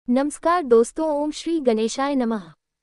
नमस्कार दोस्तों, ओम श्री गणेशाय नमः।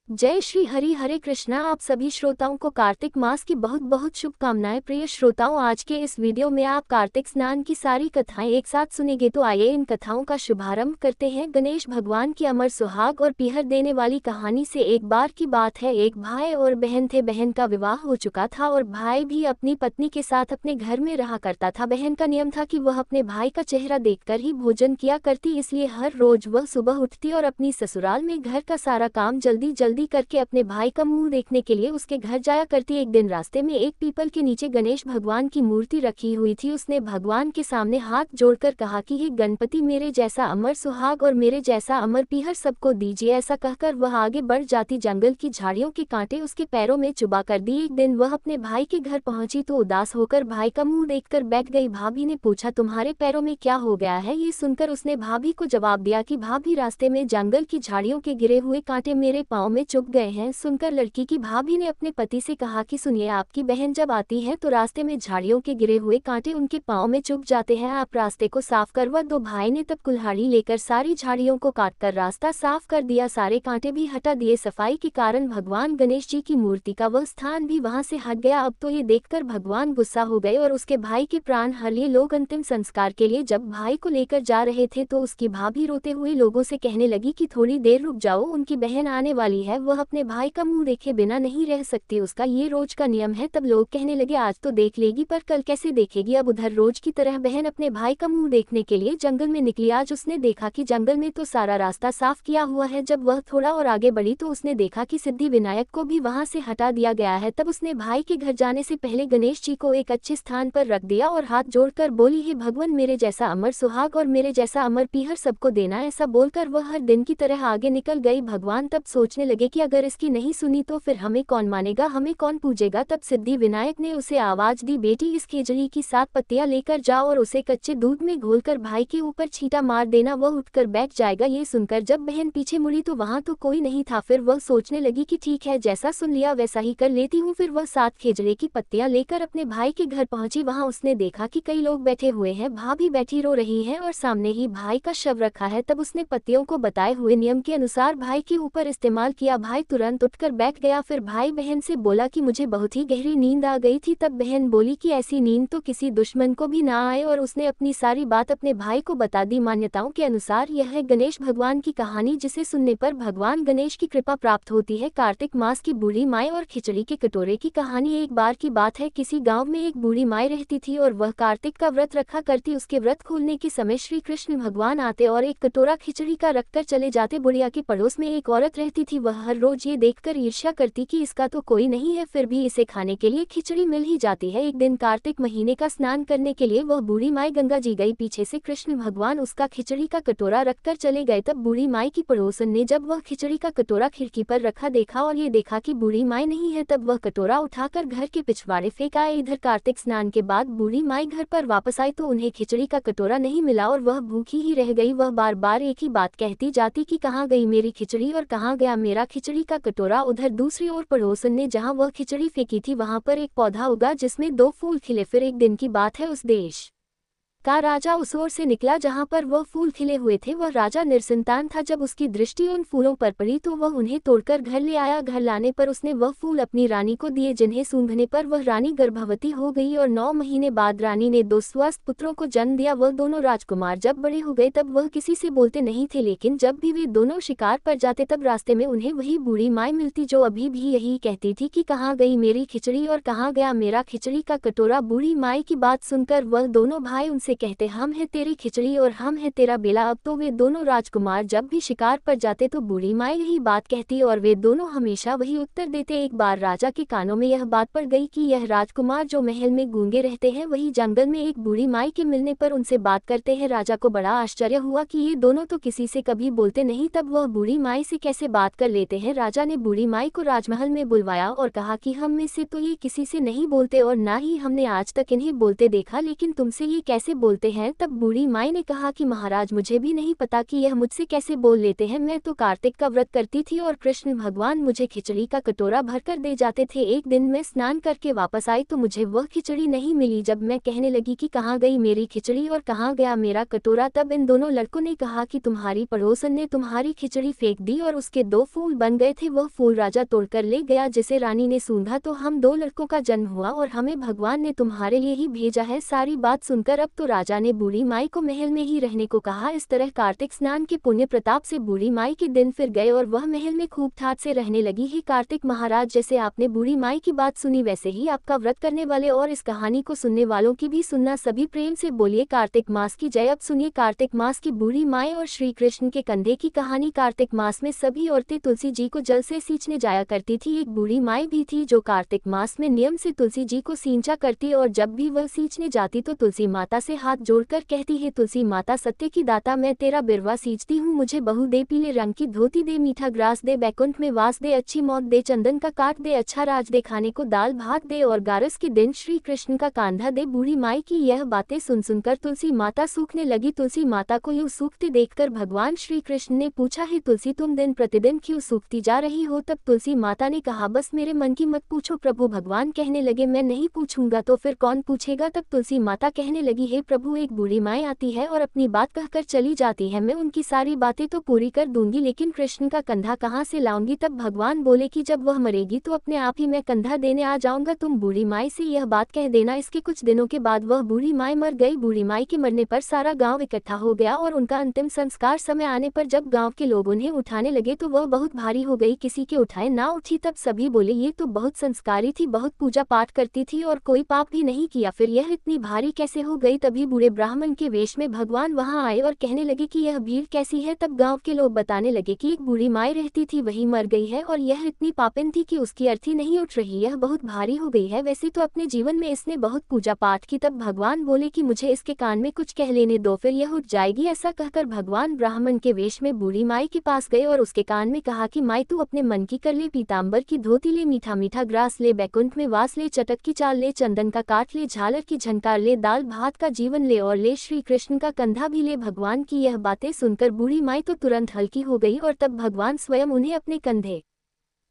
जय श्री हरि हरे कृष्णा। आप सभी श्रोताओं को कार्तिक मास की बहुत बहुत शुभकामनाएं। प्रिय श्रोताओं, आज के इस वीडियो में आप कार्तिक स्नान की सारी कथाएं एक साथ सुनेंगे, तो आइए इन कथाओं का शुभारंभ करते हैं। गणेश भगवान की अमर सुहाग और पीहर देने वाली कहानी से एक बार की बात है, एक भाई और बहन थे। बहन का विवाह हो चुका था और भाई भी अपनी पत्नी के साथ अपने घर में रहा करता था। बहन का नियम था कि वह अपने भाई का चेहरा देखकर ही भोजन किया करती, इसलिए हर रोज वह सुबह उठती और अपनी ससुराल में घर का सारा काम जल्दी जल्दी करके अपने भाई का मुंह देखने के लिए उसके घर जाया करती। एक दिन रास्ते में एक पीपल के नीचे गणेश भगवान की मूर्ति रखी हुई थी। उसने भगवान के सामने हाथ जोड़कर कहा कि हे गणपति, मेरे जैसा अमर सुहाग और मेरे जैसा अमर पीहर सबको दीजिए। ऐसा कहकर वह आगे बढ़ जाती। जंगल की झाड़ियों के कांटे उसके पैरों में चुबा कर दिए। एक दिन वह अपने भाई के घर पहुंची तो उदास होकर भाई का मुंह देखकर बैठ गई। भाभी ने पूछा, तुम्हारे पैरों में क्या हो गया है? ये सुनकर उसने भाभी को जवाब दिया कि भाभी, रास्ते में जंगल की झाड़ियों के गिरे हुए कांटे मेरे पाँव में चुभ गए हैं। सुनकर लड़की की भाभी ने अपने पति से कहा कि सुनिए, आपकी बहन जब आती है तो रास्ते में झाड़ियों के गिरे हुए कांटे उनके पाँव में चुभ जाते हैं, आप रास्ते को साफ करवा दो। भाई ने तब कुल्हाड़ी लेकर सारी झाड़ियों को काटकर रास्ता साफ कर दिया, सारे कांटे भी हटा दिए। सफाई के कारण भगवान गणेश जी की मूर्ति का वह स्थान भी वहां से हट गया। अब तो ये देखकर भगवान गुस्सा हो गए और उसके भाई के प्राण हर लिए। लोग अंतिम संस्कार के लिए जब भाई को लेकर जा रहे थे तो उसकी भाभी रोते हुए लोगों से कहने लगी कि थोड़ी देर रुक जाओ, उनकी बहन आने वाली है, वह अपने भाई का मुंह देखे बिना नहीं रह सकती, उसका ये रोज का नियम है। तब लोग कहने लगे, आज तो देख लेगी पर कल कैसे देखेगी। अब उधर रोज की तरह बहन अपने भाई का मुंह देखने के लिए जंगल में निकली। आज उसने देखा कि जंगल में तो सारा रास्ता साफ किया हुआ है। जब वह थोड़ा और आगे बढ़ी तो उसने देखा कि सिद्धि विनायक को भी वहां से हटा दिया गया है। तब उसने भाई के घर जाने से पहले गणेश जी को एक अच्छे स्थान पर रख दिया और हाथ जोड़कर बोली, हे भगवान, मेरे जैसा अमर सुहाग और मेरे जैसा अमर पीहर सबको देना। ऐसा बोलकर वह हर दिन की तरह आगे निकल गई। भगवान तब सोचने लगे कि अगर इसकी नहीं सुनी तो फिर हमें कौन मानेगा, हमें कौन पूजेगा। तब सिद्धि विनायक ने उसे आवाज दी, बेटी, इस खिचड़ी की 7 पत्तियां लेकर जाओ और उसे कच्चे दूध में घोलकर भाई के ऊपर छींटा मार देना, वह उठकर बैठ जाएगा। ये सुनकर जब बहन पीछे मुड़ी तो वहां तो कोई नहीं था। फिर वह सोचने लगी कि ठीक है, जैसा सुन लिया वैसा ही कर लेती हूँ। फिर वह 7 खिचड़ी की पत्तियां लेकर अपने भाई के घर पहुंची। वहां उसने देखा कि कई लोग बैठे हुए हैं, भाभी बैठी रो रही है और सामने ही भाई का शव रखा है। तब उसने पत्तियों को बताए हुए नियम के अनुसार भाई के ऊपर इस्तेमाल किया। भाई तुरंत उठकर बैठ गया। फिर भाई बहन से बोला कि मुझे बहुत ही गहरी नींद आ गई थी। तब बहन बोली कि ऐसी नींद तो किसी दुश्मन को भी ना आए और उसने अपनी सारी बात अपने भाई को बता दी। मान्यताओं के अनुसार यह है गणेश भगवान की कहानी, जिसे सुनने पर भगवान गणेश की कृपा प्राप्त होती है। कार्तिक मास की बूढ़ी माई और खिचड़ी के कटोरे की कहानी। एक बार की बात है, किसी गाँव में एक बूढ़ी माई रहती थी और वह कार्तिक का व्रत रखा करती। उसके व्रत खोलने के समय श्री कृष्ण भगवान आते और एक कटोरा खिचड़ी का रखकर चले जाते। बुढ़िया के पड़ोस में एक औरत रहती थी, वह हर रोज ये देखकर ईर्ष्या करती कि इसका तो कोई नहीं है, फिर भी इसे खाने के लिए खिचड़ी मिल ही जाती है। एक दिन कार्तिक महीने का स्नान करने के लिए वह बूढ़ी माई गंगा जी गई। पीछे से कृष्ण भगवान उसका खिचड़ी का कटोरा रखकर चले गए। तब बूढ़ी माई की पड़ोसन ने जब वह खिचड़ी का कटोरा खिड़की पर रखा देखा और ये देखा कि बूढ़ी माई नहीं है, तब वह कटोरा उठाकर घर के पिछवाड़े फेंक आए। इधर कार्तिक स्नान के बाद बूढ़ी माई घर पर वापस आई तो उन्हें खिचड़ी का कटोरा नहीं मिला और वह भूखी ही रह गई। वह बार बार एक ही बात कहती जाती कि कहाँ गई मेरी खिचड़ी और कहाँ गया मेरा खिचड़ी का कटोरा। उधर दूसरी ओर पड़ोसन ने जहाँ वह खिचड़ी फेंकी थी वहां पर एक पौधा उगा जिसमें 2 फूल खिले। फिर एक दिन की बात है, उस देश का राजा उस ओर से निकला जहां पर वह फूल खिले हुए थे। वह राजा निरसंतान था। जब उसकी दृष्टि उन फूलों पर पड़ी तो वह उन्हें तोड़कर घर ले आया। घर लाने पर उसने वह फूल अपनी रानी को दिए, जिन्हें सूंघने पर वह रानी गर्भवती हो गई और 9 महीने बाद रानी ने 2 स्वस्थ पुत्रों को जन्म दिया। वह दोनों राजकुमार जब बड़े हो गए तब वह किसी से बोलते नहीं थे, लेकिन जब भी वे दोनों शिकार पर जाते तब रास्ते में उन्हें वही बूढ़ी माई मिलती जो अभी भी यही कहती थी कि कहाँ गई मेरी खिचड़ी और कहाँ गया मेरा खिचड़ी का कटोरा। बूढ़ी माई की बात सुनकर वह दोनों भाई उनसे कहते, हम है तेरी खिचड़ी और हम है तेरा बेला। अब तो वे दोनों राजकुमार जब भी शिकार पर जाते तो बूढ़ी माई यही बात कहती और वे दोनों हमेशा वही उत्तर देते। एक बार राजा के कानों में यह बात पड़ गई कि यह राजकुमार जो महल में गूंगे रहते हैं वही जंगल में एक बूढ़ी माई के मिलने पर उनसे बात करते हैं। राजा को बड़ा आश्चर्य हुआ कि ये दोनों तो किसी से कभी बोलते नहीं, तब वह बूढ़ी माई से कैसे बात कर लेते हैं। राजा ने बूढ़ी माई को राजमहल में बुलवाया और कहा कि हम में से तो ये किसी से नहीं बोलते और ना ही हमने आज तक इन्हें बोलते देखा, लेकिन तुमसे ये कैसे बोलते हैं। तब बूढ़ी माई ने कहा कि महाराज, मुझे भी नहीं पता कि यह मुझसे कैसे बोल लेते हैं। मैं तो कार्तिक का व्रत करती थी और कृष्ण भगवान मुझे खिचड़ी का कटोरा भरकर दे जाते थे। एक दिन मैं स्नान करके वापस आई तो मुझे वह खिचड़ी नहीं मिली। जब मैं कहने लगी कि कहाँ गई मेरी खिचड़ी और कहाँ गया मेरा कटोरा, तब इन दोनों लड़कों ने कहा कि तुम्हारी पड़ोसन ने तुम्हारी खिचड़ी फेंक दी और उसके 2 फूल बन गए थे। वह फूल राजा तोड़कर ले गया जिसे रानी ने सूंघा तो हम 2 लड़कों का जन्म हुआ और हमें भगवान ने तुम्हारे लिए ही भेजा है। सारी बात सुनकर अब तो राजा ने बूढ़ी माई को महल में ही रहने को कहा। इस तरह कार्तिक स्नान के पुण्य प्रताप से बूढ़ी माई के दिन फिर गए और वह महल में खूब ठाट से रहने लगी। ही कार्तिक महाराज, जैसे आपने बूढ़ी माई की बात सुनी वैसे ही आपका व्रत करने वाले और इस कहानी को सुनने वालों की भी सुनना। सभी प्रेम से बोलिए कार्तिक मास की जय। अब सुनिए कार्तिक मास की बूढ़ी माई और श्री कृष्ण के कंधे की कहानी। कार्तिक मास में सभी औरतें तुलसी जी को जल से सींचने जाया करती थी। एक बूढ़ी माई भी थी जो कार्तिक मास में नियम से तुलसी जी को सींचा करती और जब भी वह सींचने जाती तो तुलसी माता से हाथ जोड़कर कहती है, तुलसी माता सत्य की दाता, मैं तेरा बिरवा सींचती हूँ, मुझे बहू दे, पीले रंग की धोती दे, मीठा ग्रास दे, बैकुंठ में वास दे, अच्छी मौत दे, चंदन का काट दे, अच्छा राज दे, खाने को दाल भात दे और गारस के दिन श्री कृष्ण का कांधा दे। बूढ़ी माई की यह बातें सुन सुनकर तुलसी माता सूखने लगी। तुलसी माता को यूं सूखते देखकर भगवान श्री कृष्ण ने पूछा, है तुलसी, तुम दिन प्रतिदिन क्यों सूखती जा रही हो? तब तुलसी माता ने कहा, बस मेरे मन की मत पूछो प्रभु। भगवान कहने लगे, मैं नहीं पूछूंगा तो फिर कौन पूछेगा? तब तुलसी माता कहने लगी, हे प्रभु, एक बूढ़ी माई आती है और अपनी बात कहकर चली जाती है। मैं उनकी सारी बातें तो पूरी कर दूंगी लेकिन कृष्ण का कंधा कहाँ से लाऊंगी? तब भगवान बोले कि जब वह मरेगी तो अपने आप ही मैं कंधा देने आ जाऊंगा। तुम बूढ़ी माई से यह बात कह देना। इसके कुछ दिनों के बाद वह बूढ़ी माई मर गई। बूढ़ी माई के मरने पर सारा गांव इकट्ठा हो गया और उनका अंतिम संस्कार समय आने पर जब गांव के लोग उन्हें उठाने लगे तो वह बहुत भारी हो गई, किसी के उठाए ना उठी। तब सभी बोले, ये तो बहुत संस्कारी थी, बहुत पूजा पाठ करती थी और कोई पाप भी नहीं किया, फिर यह इतनी भारी कैसे हो गई? तभी बूढ़े ब्राह्मण के वेश में भगवान वहां आए और कहने लगे कि यह भीड़ कैसी है? तब गांव के लोग बताने लगे कि एक बूढ़ी माई रहती थी, वही मर गई है और यह इतनी पापिन थी कि उसकी अर्थी नहीं उठ रही, यह बहुत भारी हो गई है। वैसे तो अपने जीवन में इसने बहुत पूजा पाठ की। तब भगवान बोले कि मुझे इसके कान में कुछ कह लेने दो, फिर यह उठ जाएगी। ऐसा कहकर भगवान ब्राह्मण के वेश में बूढ़ी माई के पास गए और उसके कान में कहा कि माई, तू अपने मन की कर ले, पीताम्बर की धोती ले, मीठा मीठा ग्रास ले, बैकुंठ में वास ले, चटक की चाल ले, चंदन का काट ले, झालर की झनकार ले, दाल भात का जीवन ले और ले, श्री कृष्ण का कंधा भी ले। भगवान की यह बातें सुनकर बूढ़ी माई तो तुरंत हल्की हो गई और तब भगवान स्वयं उन्हें अपने कंधे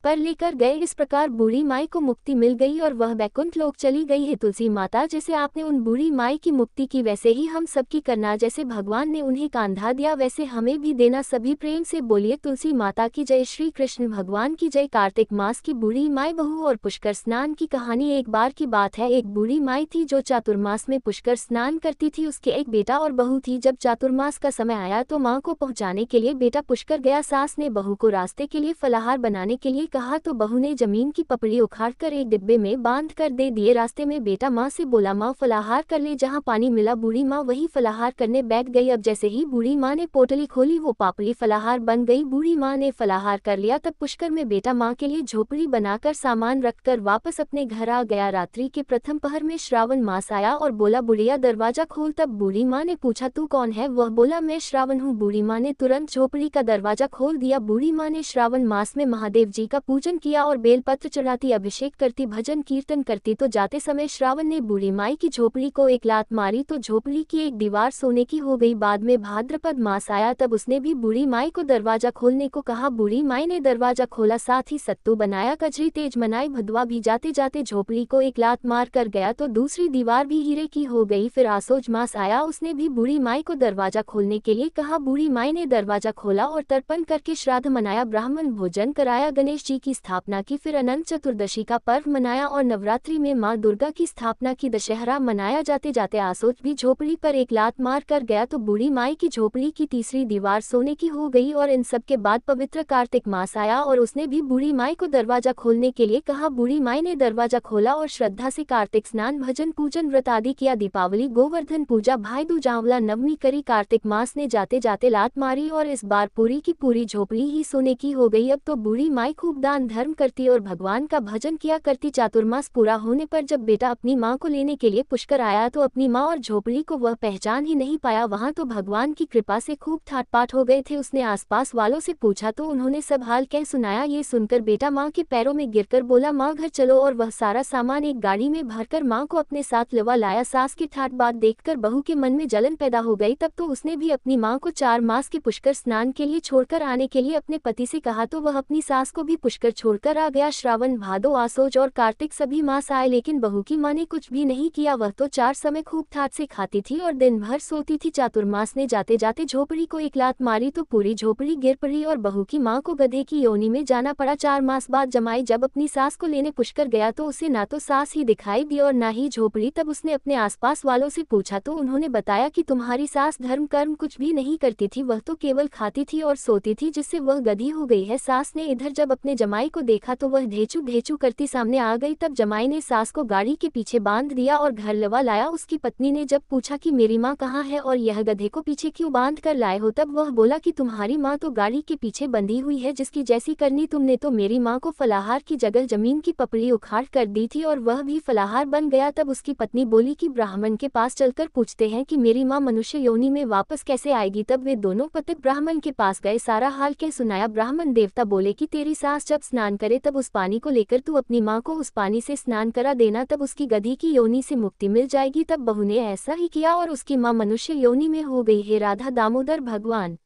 पर लेकर गए। इस प्रकार बूढ़ी माई को मुक्ति मिल गई और वह बैकुंठ लोक चली गई है। तुलसी माता, जैसे आपने उन बूढ़ी माई की मुक्ति की वैसे ही हम सबकी करना। जैसे भगवान ने उन्हें कांधा दिया वैसे हमें भी देना। सभी प्रेम से बोलिए तुलसी माता की जय, श्री कृष्ण भगवान की जय। कार्तिक मास की बूढ़ी माई, बहू और पुष्कर स्नान की कहानी। एक बार की बात है, एक बूढ़ी माई थी जो चातुर्मास में पुष्कर स्नान करती थी। उसके एक बेटा और बहू थी। जब चातुर्मास का समय आया तो माँ को पहुँचाने के लिए बेटा पुष्कर गया। सास ने बहू को रास्ते के लिए फलाहार बनाने के लिए कहा तो बहू ने जमीन की पपड़ी उखाड़कर एक डिब्बे में बांध कर दे दिए। रास्ते में बेटा माँ से बोला, माँ फलाहार कर ले, जहाँ पानी मिला बूढ़ी माँ वही फलाहार करने बैठ गई। अब जैसे ही बूढ़ी माँ ने पोटली खोली वो पापड़ी फलाहार बन गई। बूढ़ी माँ ने फलाहार कर लिया। तब पुष्कर में बेटा माँ के लिए झोपड़ी बनाकर सामान रखकर वापस अपने घर आ गया। रात्रि के प्रथम पहर में श्रावण मास आया और बोला, बुढ़िया दरवाजा खोल। तब बूढ़ी माँ ने पूछा, तू कौन है? वह बोला, मैं श्रावण हूँ। बूढ़ी माँ ने तुरंत झोपड़ी का दरवाजा खोल दिया। बूढ़ी माँ ने श्रावण मास में महादेव जी का पूजन किया और बेलपत्र चढ़ाती, अभिषेक करती, भजन कीर्तन करती। तो जाते समय श्रावण ने बूढ़ी माई की झोपड़ी को एक लात मारी तो झोपड़ी की एक दीवार सोने की हो गई। बाद में भाद्रपद मास आया तब उसने भी बूढ़ी माई को दरवाजा खोलने को कहा। बूढ़ी माई ने दरवाजा खोला, साथ ही सत्तू बनाया, कजरी तेज मनाई। भदवा भी जाते जाते झोपड़ी को एक लात मार कर गया तो दूसरी दीवार भी हीरे की हो गई। फिर आसोज मास आया, उसने भी बूढ़ी माई को दरवाजा खोलने के लिए कहा। बूढ़ी माई ने दरवाजा खोला और तर्पण करके श्राद्ध मनाया, ब्राह्मण भोजन कराया, गणेश जी की स्थापना की। फिर अनंत चतुर्दशी का पर्व मनाया और नवरात्रि में मां दुर्गा की स्थापना की। दशहरा मनाया। जाते जाते आसोज भी झोपड़ी पर एक लात मार कर गया तो बूढ़ी माई की झोपड़ी की तीसरी दीवार सोने की हो गई। और इन सब के बाद पवित्र कार्तिक मास आया और उसने भी बूढ़ी माई को दरवाजा खोलने के लिए कहा। बूढ़ी माई ने दरवाजा खोला और श्रद्धा से कार्तिक स्नान, भजन, पूजन, व्रत आदि किया। दीपावली, गोवर्धन पूजा, भाई दूज, आंवला नवमी करी। कार्तिक मास ने जाते जाते लात मारी और इस बार पूरी की पूरी झोपड़ी ही सोने की हो गई। अब तो बूढ़ी माई खूब दान धर्म करती और भगवान का भजन किया करती। चातुर्मास पूरा होने पर जब बेटा अपनी माँ को लेने के लिए पुष्कर आया तो अपनी माँ और झोपड़ी को वह पहचान ही नहीं पाया। वहाँ तो भगवान की कृपा से खूब ठाट-बाट हो गए थे। उसने आसपास वालों से पूछा तो उन्होंने सब हाल कह सुनाया। ये सुनकर बेटा माँ के पैरों में गिरकर बोला, माँ घर चलो, और वह सारा सामान एक गाड़ी में भरकर माँ को अपने साथ लवा लाया। सास की ठाट बात देखकर बहू के मन में जलन पैदा हो गई। तब तो उसने भी अपनी माँ को 4 मास के पुष्कर स्नान के लिए छोड़कर आने के लिए अपने पति से कहा तो वह अपनी सास को भी पुष्कर छोड़कर आ गया। श्रावण, भादो, आसोज और कार्तिक सभी मास आए, लेकिन बहू की माँ ने कुछ भी नहीं किया। वह तो 4 समय खूब ठाट से खाती थी और दिन भर सोती थी। चातुर्मास ने जाते जाते झोपड़ी को एक लात मारी तो पूरी झोपड़ी गिर पड़ी और बहू की माँ को गधे की योनि में जाना पड़ा। 4 मास बाद जमाई जब अपनी सास को लेने पुष्कर गया तो उसे ना तो सास ही दिखाई दी और ना ही झोपड़ी। तब उसने अपने आसपास वालों से पूछा तो उन्होंने बताया कि तुम्हारी सास धर्म कर्म कुछ भी नहीं करती थी, वह तो केवल खाती थी और सोती थी, जिससे वह गधी हो गई है। सास ने इधर जब अपने जमाई को देखा तो वह ढेचू ढेचू करती सामने आ गई। तब जमाई ने सास को गाड़ी के पीछे बांध दिया और घर लवा लाया। उसकी पत्नी ने जब पूछा कि मेरी माँ कहाँ है और यह गधे को पीछे क्यों बांध कर लाए हो, तब वह बोला कि तुम्हारी माँ तो गाड़ी के पीछे बंधी हुई है, जिसकी जैसी करनी तुमने तो मेरी माँ को फलाहार की जगह जमीन की पपड़ी उखाड़ कर दी थी और वह भी फलाहार बन गया। तब उसकी पत्नी बोली कि ब्राह्मण के पास चलकर पूछते हैं कि मेरी माँ मनुष्य योनि में वापस कैसे आएगी। तब वे दोनों पति ब्राह्मण के पास गए, सारा हाल कह सुनाया। ब्राह्मण देवता बोले कि तेरी सास जब स्नान करे तब उस पानी को लेकर तू अपनी माँ को उस पानी से स्नान करा देना, तब उसकी गधी की योनि से मुक्ति मिल जाएगी। तब बहू ने ऐसा ही किया और उसकी माँ मनुष्य योनि में हो गई। हे राधा दामोदर भगवान,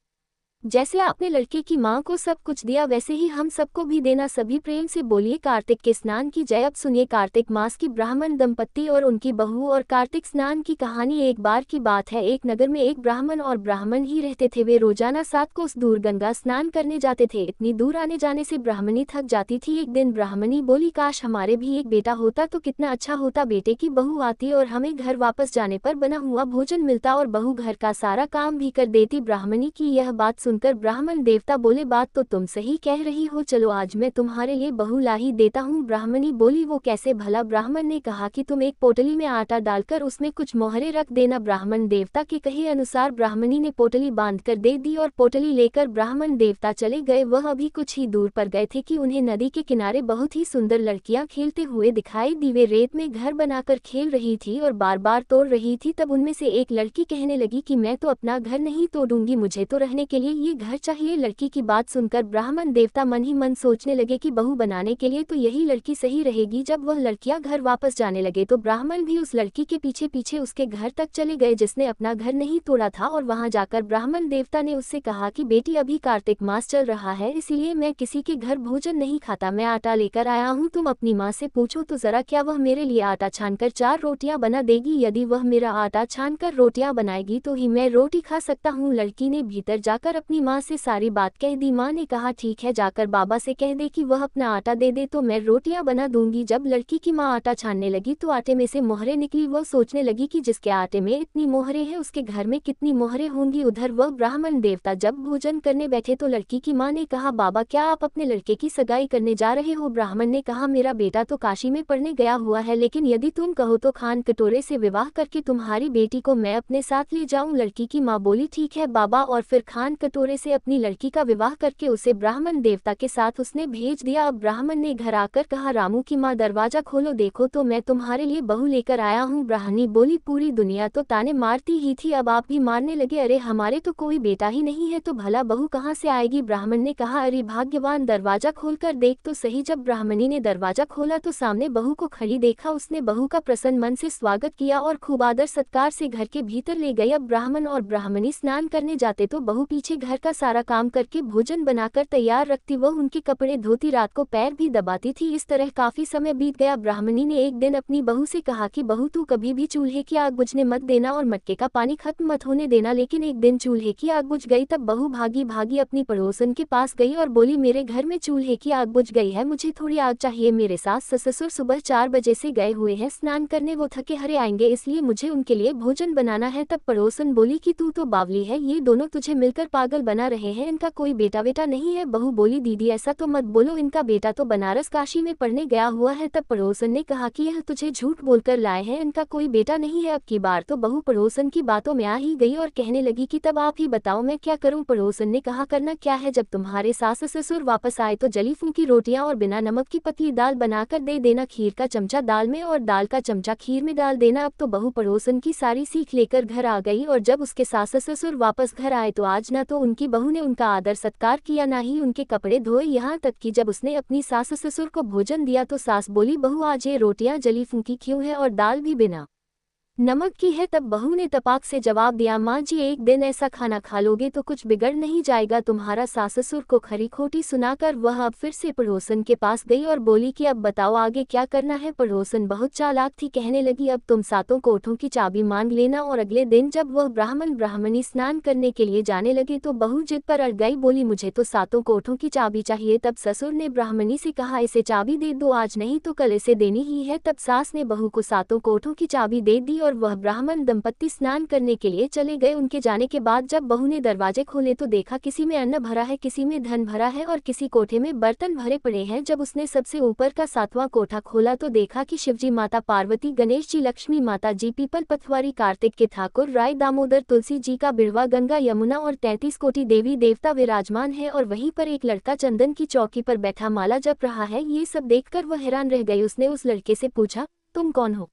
जैसे आपने लड़के की माँ को सब कुछ दिया वैसे ही हम सबको भी देना। सभी प्रेम से बोलिए कार्तिक के स्नान की जय। अब सुनिए कार्तिक मास की ब्राह्मण दंपत्ति और उनकी बहू और कार्तिक स्नान की कहानी। एक बार की बात है, एक नगर में एक ब्राह्मण और ब्राह्मण ही रहते थे। वे रोजाना 7 कोस दूर गंगा स्नान करने जाते थे। इतनी दूर आने जाने से ब्राह्मणी थक जाती थी। एक दिन ब्राह्मणी बोली, काश हमारे भी एक बेटा होता तो कितना अच्छा होता। बेटे की बहू आती और हमें घर वापस जाने पर बना हुआ भोजन मिलता और बहू घर का सारा काम भी कर देती। ब्राह्मणी की यह बात सुनकर ब्राह्मण देवता बोले, बात तो तुम सही कह रही हो, चलो आज मैं तुम्हारे लिए बहू ला ही देता हूँ। ब्राह्मणी बोली, वो कैसे भला? ब्राह्मण ने कहा कि तुम एक पोटली में आटा डालकर उसमें कुछ मोहरे रख देना। ब्राह्मण देवता के कहे अनुसार ब्राह्मणी ने पोटली बांधकर दे दी और पोटली लेकर ब्राह्मण देवता चले गए। वह अभी कुछ ही दूर पर गए थे कि उन्हें नदी के किनारे बहुत ही सुंदर लड़कियां खेलते हुए दिखाई दी। वे रेत में घर बनाकर खेल रही थी और बार बार तोड़ रही थी। तब उनमें से एक लड़की कहने लगी कि मैं तो अपना घर नहीं तोड़ूंगी, मुझे तो रहने के लिए ये घर चाहिए। लड़की की बात सुनकर ब्राह्मण देवता मन ही मन सोचने लगे कि बहू बनाने के लिए तो यही लड़की सही रहेगी। जब वह लड़कियां घर वापस जाने लगे तो ब्राह्मण भी उस लड़की के पीछे पीछे उसके घर तक चले गए जिसने अपना घर नहीं तोड़ा था। और वहां जाकर ब्राह्मण देवता ने उससे कहा कि बेटी, अभी कार्तिक मास चल रहा है, इसीलिए मैं किसी के घर भोजन नहीं खाता। मैं आटा लेकर आया हूँ, तुम अपनी माँ से पूछो तो जरा, क्या वह मेरे लिए आटा छानकर 4 रोटियां बना देगी? यदि वह मेरा आटा छानकर रोटियां बनाएगी तो ही मैं रोटी खा सकता हूँ। लड़की ने भीतर जाकर अपनी माँ से सारी बात कह दी। माँ ने कहा, ठीक है, जाकर बाबा से कह दे कि वह अपना आटा दे दे तो मैं रोटियां बना दूंगी। जब लड़की की माँ आटा छानने लगी तो आटे में से मोहरे निकली। वह सोचने लगी कि जिसके आटे में इतनी मोहरे हैं उसके घर में कितनी मोहरे होंगी। उधर वह ब्राह्मण देवता जब भोजन करने बैठे तो लड़की की माँ ने कहा, बाबा क्या आप अपने लड़के की सगाई करने जा रहे हो? ब्राह्मण ने कहा, मेरा बेटा तो काशी में पढ़ने गया हुआ है, लेकिन यदि तुम कहो तो खान कटोरे से विवाह करके तुम्हारी बेटी को मैं अपने साथ ले जाऊं। लड़की की माँ बोली, ठीक है बाबा, और फिर खान कटोरे से अपनी लड़की का विवाह करके उसे ब्राह्मण देवता के साथ उसने भेज दिया। अब ब्राह्मण ने घर आकर कहा, रामू की माँ दरवाजा खोलो, देखो तो मैं तुम्हारे लिए बहू लेकर आया हूँ। ब्राह्मणी बोली, पूरी दुनिया तो ताने मारती ही थी, अब आप भी मारने लगे? अरे हमारे तो कोई बेटा ही नहीं है, तो भला बहू कहाँ से आएगी? ब्राह्मण ने कहा, अरे भाग्यवान, दरवाजा खोलकर देख तो सही। जब ब्राह्मणी ने दरवाजा खोला तो सामने बहू को खड़ी देखा। उसने बहू का प्रसन्न मन से स्वागत किया और खूब आदर सत्कार से घर के भीतर ले गई। अब ब्राह्मण और ब्राह्मणी स्नान करने जाते तो बहू पीछे घर का सारा काम करके भोजन बनाकर तैयार रखती। वह उनके कपड़े धोती, रात को पैर भी दबाती थी। इस तरह काफी समय बीत गया। ब्राह्मणी ने एक दिन अपनी बहू से कहा कि बहू, तू कभी भी चूल्हे की आग बुझने मत देना और मटके का पानी खत्म मत होने देना। लेकिन एक दिन चूल्हे की आग बुझ गई। तब बहू भागी भागी अपनी पड़ोसन के पास गई और बोली, मेरे घर में चूल्हे की आग बुझ गई है, मुझे थोड़ी आग चाहिए। मेरे सास ससुर सुबह 4 बजे से गए हुए हैं स्नान करने, वो थके हरे आएंगे, इसलिए मुझे उनके लिए भोजन बनाना है। तब पड़ोसन बोली कि तू तो बावली है, ये दोनों तुझे मिलकर पागल पागल बना रहे हैं, इनका कोई बेटा बेटा नहीं है। बहू बोली दीदी ऐसा तो मत बोलो, इनका बेटा तो बनारस काशी में पढ़ने गया हुआ है। तब पड़ोसन ने कहा कि यह तुझे झूठ बोलकर लाए हैं, इनका कोई बेटा नहीं है। अब की बार तो बहू पड़ोसन की बातों में आ ही गई और कहने लगी कि तब आप ही बताओ मैं क्या करूं। पड़ोसन ने कहा करना क्या है, जब तुम्हारे सास ससुर वापस आए तो जली फूकी रोटियां और बिना नमक की पतली दाल बनाकर दे देना, खीर का चमचा दाल में और दाल का चमचा खीर में डाल देना। अब तो बहू पड़ोसन की सारी सीख लेकर घर आ गई और जब उसके सास ससुर वापस घर आए तो आज न तो उनकी बहू ने उनका आदर सत्कार किया, ना ही उनके कपड़े धोए। यहाँ तक कि जब उसने अपनी सास ससुर को भोजन दिया तो सास बोली बहू आज ये रोटियां जली फूकी क्यों है और दाल भी बिना नमक की है। तब बहू ने तपाक से जवाब दिया माँ जी एक दिन ऐसा खाना खा लोगे तो कुछ बिगड़ नहीं जाएगा। तुम्हारा सास ससुर को खरी खोटी सुनाकर वह अब फिर से पड़ोसन के पास गई और बोली कि अब बताओ आगे क्या करना है। पड़ोसन बहुत चालाक थी, कहने लगी अब तुम सातों कोठों की चाबी मांग लेना। और अगले दिन जब वह ब्राह्मण ब्राह्मणी स्नान करने के लिए जाने लगे तो बहू जिद पर अड़ गई, बोली मुझे तो सातों कोठों की चाबी चाहिए। तब ससुर ने ब्राह्मणी से कहा इसे चाबी दे दो, आज नहीं तो कल इसे देनी ही है। तब सास ने बहू को सातों कोठों की चाबी दे दी और वह ब्राह्मण दंपत्ति स्नान करने के लिए चले गए। उनके जाने के बाद जब बहू ने दरवाजे खोले तो देखा किसी में अन्न भरा है, किसी में धन भरा है और किसी कोठे में बर्तन भरे पड़े हैं। जब उसने सबसे ऊपर का 7वां कोठा खोला तो देखा कि शिवजी, माता पार्वती, गणेश जी, लक्ष्मी माता जी, पीपल पथवारी, कार्तिक के ठाकुर, राय, दामोदर, तुलसी जी का बिड़वा, गंगा, यमुना और 33 कोटि देवी देवता विराजमान है और वहीं पर एक लड़का चंदन की चौकी पर बैठा माला जप रहा है। ये सब देखकर वह हैरान रह गई। उसने उस लड़के से पूछा तुम कौन हो?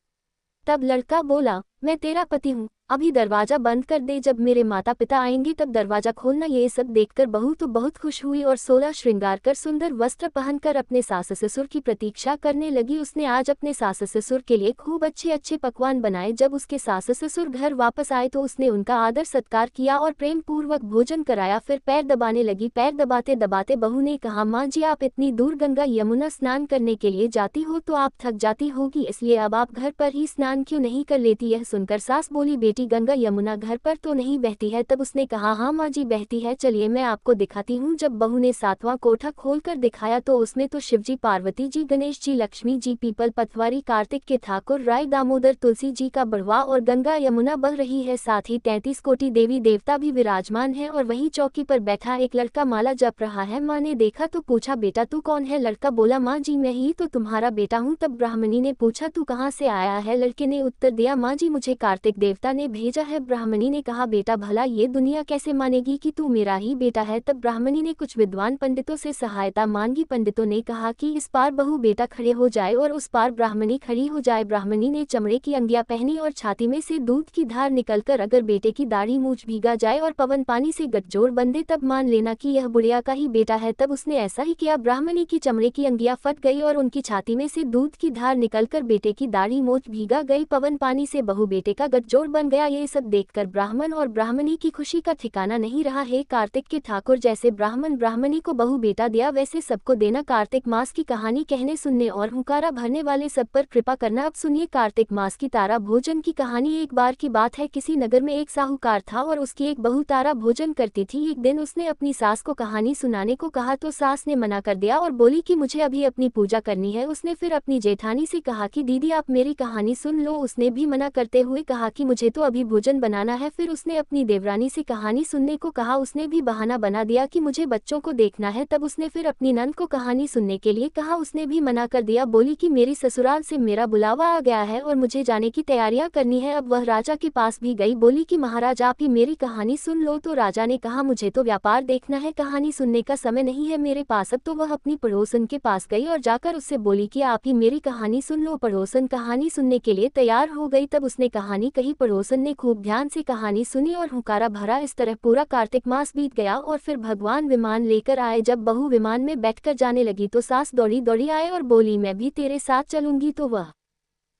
तब लड़का बोला मैं तेरा पति हूँ, अभी दरवाजा बंद कर दे, जब मेरे माता पिता आएंगे तब दरवाजा खोलना। ये सब देखकर बहू तो बहुत खुश हुई और 16 श्रृंगार कर सुंदर वस्त्र पहनकर अपने सास ससुर की प्रतीक्षा करने लगी। उसने आज अपने सास ससुर के लिए खूब अच्छे अच्छे पकवान बनाए। जब उसके सास ससुर घर वापस आए तो उसने उनका आदर सत्कार किया और प्रेम पूर्वक भोजन कराया। फिर पैर दबाने लगी। पैर दबाते दबाते बहू ने कहा माँ जी आप इतनी दूर गंगा यमुना स्नान करने के लिए जाती हो तो आप थक जाती होगी, इसलिए अब आप घर पर ही स्नान क्यों नहीं कर लेती? यह सुनकर सास बोली बेटी गंगा यमुना घर पर तो नहीं बहती है। तब उसने कहा हाँ माँ जी बहती है, चलिए मैं आपको दिखाती हूँ। जब बहू ने 7वां कोठा खोलकर दिखाया तो उसमें तो शिवजी, पार्वती जी, गणेश जी, लक्ष्मी जी, पीपल पथवारी, कार्तिक के ठाकुर, राय, दामोदर, तुलसी जी का बड़वा और गंगा यमुना बह रही है। साथ ही 33 कोटि देवी देवता भी विराजमान है और वही चौकी पर बैठा एक लड़का माला जप रहा है। माँ ने देखा तो पूछा बेटा तू कौन है? लड़का बोला माँ जी मैं ही तो तुम्हारा बेटा हूँ। तब ब्राह्मणी ने पूछा तू कहाँ से आया है? लड़के ने उत्तर दिया माँ जी मुझे कार्तिक देवता ने भेजा है। ब्राह्मणी ने कहा बेटा भला ये दुनिया कैसे मानेगी कि तू मेरा ही बेटा है? तब ब्राह्मणी ने कुछ विद्वान पंडितों से सहायता मांगी। पंडितों ने कहा कि इस पार बहू बेटा खड़े हो जाए और उस पार ब्राह्मणी खड़ी हो जाए। ब्राह्मणी ने चमड़े की अंगियां पहनी और छाती में से दूध की धार निकलकर अगर बेटे की दाढ़ी मूछ भीगा जाए और पवन पानी से गठजोड़ बंधे तब मान लेना कि यह बुढ़िया का ही बेटा है। तब उसने ऐसा ही किया। ब्राह्मणी की चमड़े की अंगियां फट गई और उनकी छाती में से दूध की धार निकलकर बेटे की दाढ़ी मूछ भीगा गई। पवन पानी से बहू बेटे का गठजोड़ बन गया। ये सब देखकर ब्राह्मण और ब्राह्मणी की खुशी का ठिकाना नहीं रहा है। कार्तिक के ठाकुर जैसे ब्राह्मण ब्राह्मणी को बहू बेटा दिया वैसे सबको देना। कार्तिक मास की कहानी कहने सुनने और हुंकारा भरने वाले सब पर कृपा करना। अब सुनिए कार्तिक मास की तारा भोजन की कहानी। एक बार की बात है, किसी नगर में एक साहूकार था और उसकी एक बहू तारा भोजन करती थी। एक दिन उसने अपनी सास को कहानी सुनाने को कहा तो सास ने मना कर दिया और बोली कि मुझे अभी अपनी पूजा करनी है। उसने फिर अपनी जेठानी से कहा कि दीदी आप मेरी कहानी सुन लो। उसने भी मना करते हुए कहा कि मुझे तो अभी भोजन बनाना है। फिर उसने अपनी देवरानी से कहानी सुनने को कहा। उसने भी बहाना बना दिया कि मुझे बच्चों को देखना है। तब उसने फिर अपनी नंद को कहानी सुनने के लिए कहा। उसने भी मना कर दिया, बोली कि मेरी ससुराल से मेरा बुलावा आ गया है और मुझे जाने की तैयारियां करनी है। अब वह राजा के पास भी गई, बोली कि महाराज आप ही मेरी कहानी सुन लो। तो राजा ने कहा मुझे तो व्यापार देखना है, कहानी सुनने का समय नहीं है मेरे पास। अब तो वह अपनी पड़ोसन के पास गई और जाकर उससे बोली कि आप ही मेरी कहानी सुन लो। पड़ोसन कहानी सुनने के लिए तैयार हो गई। तब उसने कहानी कही। पड़ोसन ने खूब ध्यान से कहानी सुनी और हुंकारा भरा। इस तरह पूरा कार्तिक मास बीत गया और फिर भगवान विमान लेकर आए। जब बहू विमान में बैठकर जाने लगी तो सास दौड़ी दौड़ी आए और बोली मैं भी तेरे साथ चलूंगी। तो वह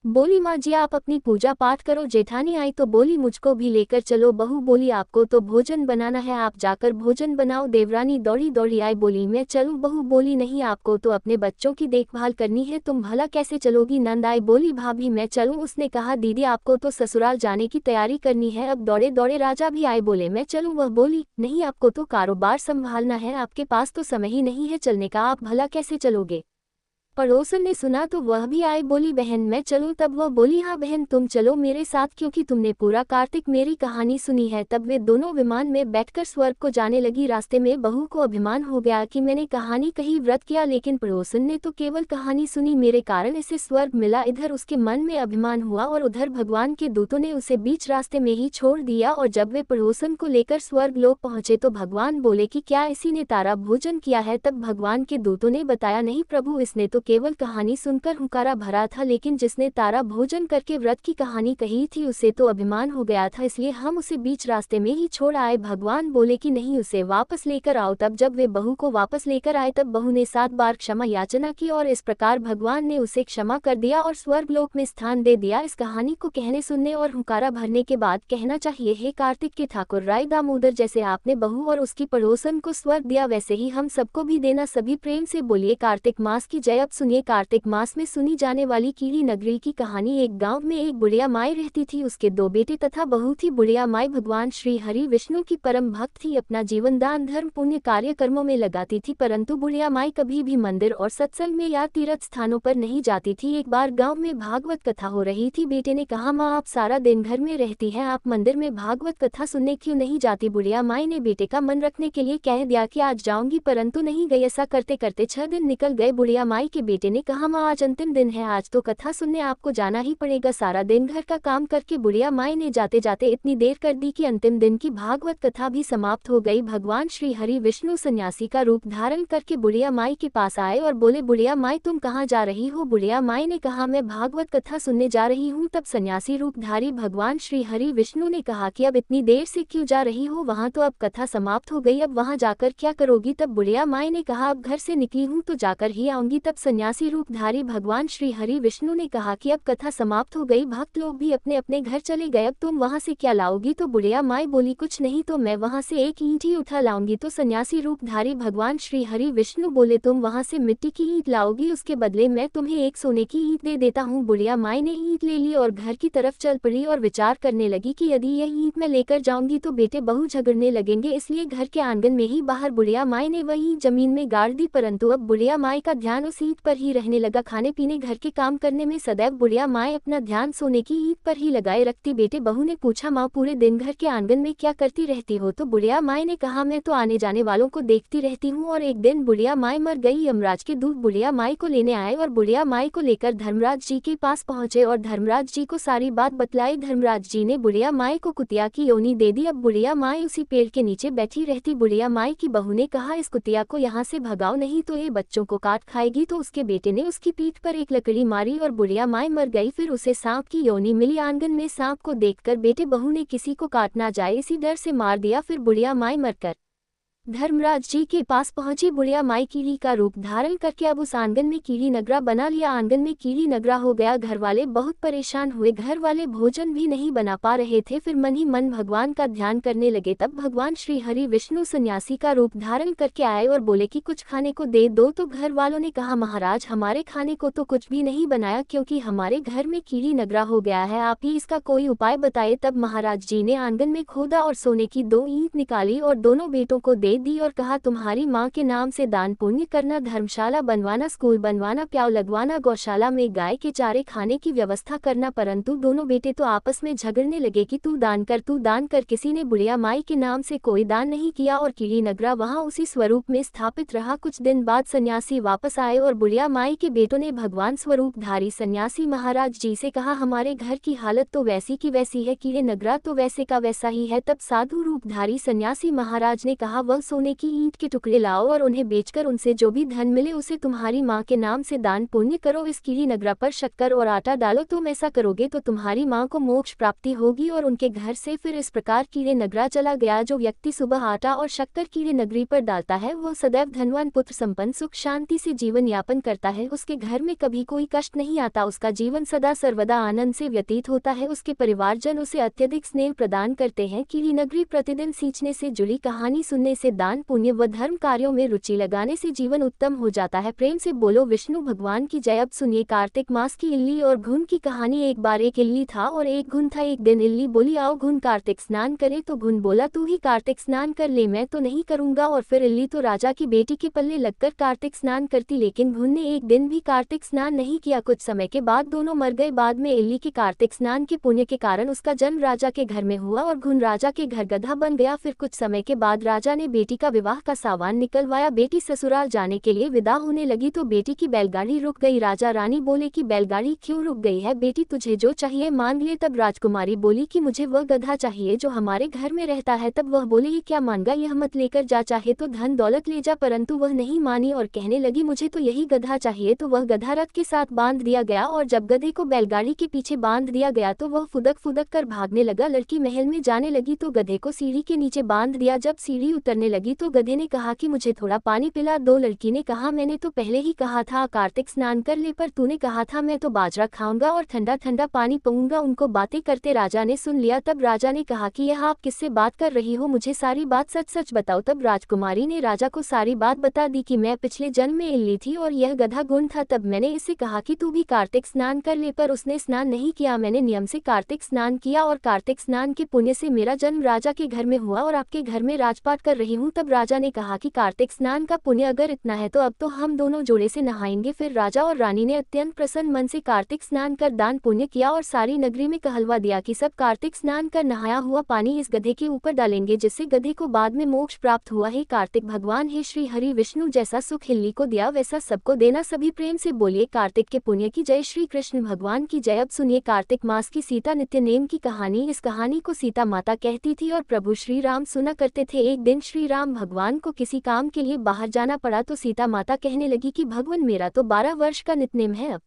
बोली माँ जी आप अपनी पूजा पाठ करो। जेठानी आई तो बोली मुझको भी लेकर चलो। बहू बोली आपको तो भोजन बनाना है, आप जाकर भोजन बनाओ। देवरानी दौड़ी दौड़ी आई, बोली मैं चलूं। बहू बोली नहीं आपको तो अपने बच्चों की देखभाल करनी है, तुम भला कैसे चलोगी? नंद आई, बोली भाभी मैं चलूं। उसने कहा दीदी आपको तो ससुराल जाने की तैयारी करनी है। अब दौड़े दौड़े राजा भी आए, बोले मैं चलूं। वह बोली नहीं आपको तो कारोबार संभालना है, आपके पास तो समय ही नहीं है चलने का, आप भला कैसे चलोगे? पड़ोसन ने सुना तो वह भी आई, बोली बहन मैं चलूं? तब वह बोली हाँ बहन तुम चलो मेरे साथ, क्योंकि तुमने पूरा कार्तिक मेरी कहानी सुनी है। तब वे दोनों विमान में बैठकर स्वर्ग को जाने लगी। रास्ते में बहू को अभिमान हो गया कि मैंने कहानी कही, व्रत किया, लेकिन पड़ोसन ने तो केवल कहानी सुनी, मेरे कारण इसे स्वर्ग मिला। इधर उसके मन में अभिमान हुआ और उधर भगवान के दूतों ने उसे बीच रास्ते में ही छोड़ दिया। और जब वे पड़ोसन को लेकर स्वर्ग लोक पहुंचे तो भगवान बोले कि क्या इसी ने तारा भोजन किया है? तब भगवान के दूतों ने बताया नहीं प्रभु, इसने तो केवल कहानी सुनकर हुंकारा भरा था, लेकिन जिसने तारा भोजन करके व्रत की कहानी कही थी उसे तो अभिमान हो गया था, इसलिए हम उसे बीच रास्ते में ही छोड़ आए। भगवान बोले कि नहीं, उसे वापस लेकर आओ। तब जब वे बहू को वापस लेकर आए तब बहू ने 7 बार क्षमा याचना की और इस प्रकार भगवान ने उसे क्षमा कर दिया और स्वर्गलोक में स्थान दे दिया। इस कहानी को कहने सुनने और हुंकारा भरने के बाद कहना चाहिए, हे कार्तिक के ठाकुर राय दामोदर, जैसे आपने बहू और उसकी पड़ोसन को स्वर्ग दिया वैसे ही हम सबको भी देना। सभी प्रेम से बोलिए कार्तिक मास की जय। अब सुनिए कार्तिक मास में सुनी जाने वाली कीड़ी नगरी की कहानी। एक गांव में एक बुढ़िया माई रहती थी, उसके 2 बेटे तथा बहू थी। बुढ़िया माई भगवान श्री हरि विष्णु की परम भक्त थी, अपना जीवन दान धर्म पुण्य कार्य कर्मों में लगाती थी, परंतु बुढ़िया माई कभी भी मंदिर और सत्संग में या तीर्थ स्थानों पर नहीं जाती थी। एक बार गाँव में भागवत कथा हो रही थी। बेटे ने कहा, माँ आप सारा दिन घर में रहती हैं, आप मंदिर में भागवत कथा सुनने क्यों नहीं जाती? बुढ़िया माई ने बेटे का मन रखने के लिए कह दिया कि आज जाऊंगी, परंतु नहीं गई। ऐसा करते करते 6 दिन निकल गए। बुढ़िया माई के बेटे ने कहा, माँ आज अंतिम दिन है, आज तो कथा सुनने आपको जाना ही पड़ेगा। सारा दिन घर का काम करके बुढ़िया माई ने जाते जाते इतनी देर कर दी कि अंतिम दिन की भागवत कथा भी समाप्त हो गई। भगवान श्री हरि विष्णु सन्यासी का रूप धारण करके बुढ़िया माई के पास आए और बोले, बुढ़िया माई तुम कहाँ जा रही हो? बुढ़िया माई ने कहा, मैं भागवत कथा सुनने जा रही हूँ। तब सन्यासी रूपधारी भगवान श्री हरि विष्णु ने कहा कि अब इतनी देर से क्यों जा रही हो? वहाँ तो अब कथा समाप्त हो गई, अब वहाँ जाकर क्या करोगी? तब बुढ़िया माई ने कहा, अब घर से निकली हूँ तो जाकर ही आऊंगी। तब सन्यासी रूपधारी भगवान श्री हरि विष्णु ने कहा कि अब कथा समाप्त हो गई, भक्त लोग भी अपने अपने घर चले गए, अब तुम वहां से क्या लाओगी? तो बुढ़िया माई बोली, कुछ नहीं, तो मैं वहां से एक ईंट ही उठा लाऊंगी। तो सन्यासी रूपधारी भगवान श्री हरि विष्णु बोले, तुम वहां से मिट्टी की ईंट लाओगी, उसके बदले मैं तुम्हें एक सोने की ईंट दे देता हूँ। बुढ़िया माई ने ईंट ले ली और घर की तरफ चल पड़ी और विचार करने लगी कि यदि यह ईंट मैं लेकर जाऊंगी तो बेटे बहू झगड़ने लगेंगे, इसलिए घर के आंगन में ही बाहर बुढ़िया माई ने वही जमीन में गाड़ दी। परंतु अब बुढ़िया माई का ध्यान उस ईंट पर ही रहने लगा। खाने पीने घर के काम करने में सदैव बुढ़िया माई अपना ध्यान सोने की ईंट पर ही लगाए रखती। बेटे बहू ने पूछा, माँ पूरे दिन घर के आंगन में क्या करती रहती हो? तो बुढ़िया माई ने कहा, मैं तो आने जाने वालों को देखती रहती हूँ। और एक दिन बुढ़िया माई मर गई। यमराज के दूत बुढ़िया माई को लेने आए और बुढ़िया माई को लेकर धर्मराज जी के पास पहुंचे और धर्मराज जी को सारी बात बतलाई। धर्मराज जी ने बुढ़िया माई को कुतिया की योनि दे दी। अब बुढ़िया माई उसी पेड़ के नीचे बैठी रहती। बुढ़िया माई की बहू ने कहा, इस कुतिया को यहाँ से भगाओ, नहीं तो ये बच्चों को काट खाएगी। तो उसके बेटे ने उसकी पीठ पर एक लकड़ी मारी और बुढ़िया माई मर गई। फिर उसे सांप की योनि मिली। आंगन में सांप को देखकर बेटे बहू ने किसी को काट ना जाए इसी डर से मार दिया। फिर बुढ़िया माई मरकर धर्मराज जी के पास पहुंची। बुढ़िया माई कीड़ी का रूप धारण करके अब उस आंगन में कीड़ी नगरा बना लिया। आंगन में कीड़ी नगरा हो गया। घर वाले बहुत परेशान हुए, घर वाले भोजन भी नहीं बना पा रहे थे। फिर मन ही मन भगवान का ध्यान करने लगे। तब भगवान श्री हरि विष्णु सन्यासी का रूप धारण करके आए और बोले कि कुछ खाने को दे दो। तो घर वालों ने कहा, महाराज हमारे खाने को तो कुछ भी नहीं बनाया, क्योंकि हमारे घर में कीड़ी नगरा हो गया है, आप ही इसका कोई उपाय बताइए। तब महाराज जी ने आंगन में खोदा और सोने की 2 ईंट निकाली और दोनों बेटों को दे दी और कहा, तुम्हारी माँ के नाम से दान पुण्य करना, धर्मशाला बनवाना, स्कूल बनवाना, प्याऊ लगवाना, गौशाला में गाय के चारे खाने की व्यवस्था करना। परंतु दोनों बेटे तो आपस में झगड़ने लगे कि तू दान कर, तू दान कर। किसी ने बुढ़िया माई के नाम से कोई दान नहीं किया और कीड़ी नगरा वहां उसी स्वरूप में स्थापित रहा। कुछ दिन बाद सन्यासी वापस आए और बुढ़िया माई के बेटों ने भगवान स्वरूपधारी सन्यासी महाराज जी से कहा, हमारे घर की हालत तो वैसी की वैसी है, कीड़े नगरा तो वैसे का वैसा ही है। तब साधु रूपधारी सन्यासी महाराज ने कहा, वह सोने की ईंट के टुकड़े लाओ और उन्हें बेचकर उनसे जो भी धन मिले उसे तुम्हारी माँ के नाम से दान पुण्य करो। इस कीड़ी नगरा पर शक्कर और आटा डालो, तुम ऐसा करोगे तो तुम्हारी माँ को मोक्ष प्राप्ति होगी। और उनके घर से फिर इस प्रकार कीड़े नगरा चला गया। जो व्यक्ति सुबह आटा और शक्कर कीड़े नगरी पर डालता है वह सदैव धनवान, पुत्र संपन्न, सुख शांति से जीवन यापन करता है। उसके घर में कभी कोई कष्ट नहीं आता, उसका जीवन सदा सर्वदा आनंद से व्यतीत होता है। उसके परिवारजन उसे अत्यधिक स्नेह प्रदान करते हैं। कीड़ी नगरी प्रतिदिन सींचने से जुड़ी कहानी सुनने से में दान पुण्य व धर्म कार्यों में रुचि लगाने से जीवन उत्तम हो जाता है। प्रेम से बोलो विष्णु भगवान की जय। अब सुनिए कार्तिक मास की इल्ली और घुन की कहानी। एक बार एक इल्ली था और एक घुन था। एक दिन इल्ली बोली आओ घुन कार्तिक स्नान करे, तो घुन बोला तू ही कार्तिक स्नान कर ले, मैं तो नहीं करूंगा। और फिर इल्ली तो राजा की बेटी के पल्ले लगकर कार्तिक स्नान करती, लेकिन घुन ने एक दिन भी कार्तिक स्नान नहीं किया। कुछ समय के बाद दोनों मर गए। बाद में इल्ली के कार्तिक स्नान के पुण्य के कारण उसका जन्म राजा के घर में हुआ और घुन राजा के घर गधा बन गया। फिर कुछ समय के बाद राजा ने बेटी का विवाह का सामान निकलवाया। बेटी ससुराल जाने के लिए विदा होने लगी तो बेटी की बैलगाड़ी रुक गई। राजा रानी बोले कि बैलगाड़ी क्यों रुक गई है बेटी, तुझे जो चाहिए मांग ले। तब राजकुमारी बोली कि मुझे वह गधा चाहिए जो हमारे घर में रहता है। तब वह बोले ये क्या मांगा, यह मत लेकर जा, चाहे तो धन दौलत ले जा। परंतु वह नहीं मानी और कहने लगी मुझे तो यही गधा चाहिए। तो वह गधा रथ के साथ बांध दिया गया और जब गधे को बैलगाड़ी के पीछे बांध दिया गया तो वह फुदक फुदक कर भागने लगा। लड़की महल में जाने लगी तो गधे को सीढ़ी के नीचे बांध दिया। जब सीढ़ी उतरने लगी तो गधे ने कहा कि मुझे थोड़ा पानी पिला दो। लड़की ने कहा मैंने तो पहले ही कहा था कार्तिक स्नान कर ले, पर तूने कहा था मैं तो बाजरा खाऊंगा और ठंडा ठंडा पानी पीऊंगा। उनको बातें करते राजा ने सुन लिया। तब राजा ने कहा कि यह आप किससे बात कर रही हो, मुझे सारी बात सच सच बताओ। तब राजकुमारी ने राजा को सारी बात बता दी कि मैं पिछले जन्म में इल्ली थी और यह गधा घुन था। तब मैंने इससे कहा कि तू भी कार्तिक स्नान कर ले, पर उसने स्नान नहीं किया। मैंने नियम से कार्तिक स्नान किया और कार्तिक स्नान के पुण्य से मेरा जन्म राजा के घर में हुआ और आपके घर में राजपाट कर रही हूँ। तब राजा ने कहा कि कार्तिक स्नान का पुण्य अगर इतना है तो अब तो हम दोनों जोड़े से नहाएंगे। फिर राजा और रानी ने अत्यंत प्रसन्न मन से कार्तिक स्नान कर दान पुण्य किया और सारी नगरी में कहलवा दिया कि सब कार्तिक स्नान कर नहाया हुआ पानी इस गधे के ऊपर डालेंगे, जिससे गधे को बाद में मोक्ष प्राप्त हुआ। हे कार्तिक भगवान, हे श्री हरि विष्णु, जैसा सुख इल्ली को दिया वैसा सबको देना। सभी प्रेम से बोलिए कार्तिक के पुण्य की जय। श्री कृष्ण भगवान की जय। अब सुनिए कार्तिक मास की सीता नित्य नेम की कहानी। इस कहानी को सीता माता कहती थी और प्रभु श्री राम सुना करते थे। एक दिन श्री राम भगवान को किसी काम के लिए बाहर जाना पड़ा तो सीता माता कहने लगी कि भगवान मेरा तो 12 वर्ष का नित्यनेम है, अब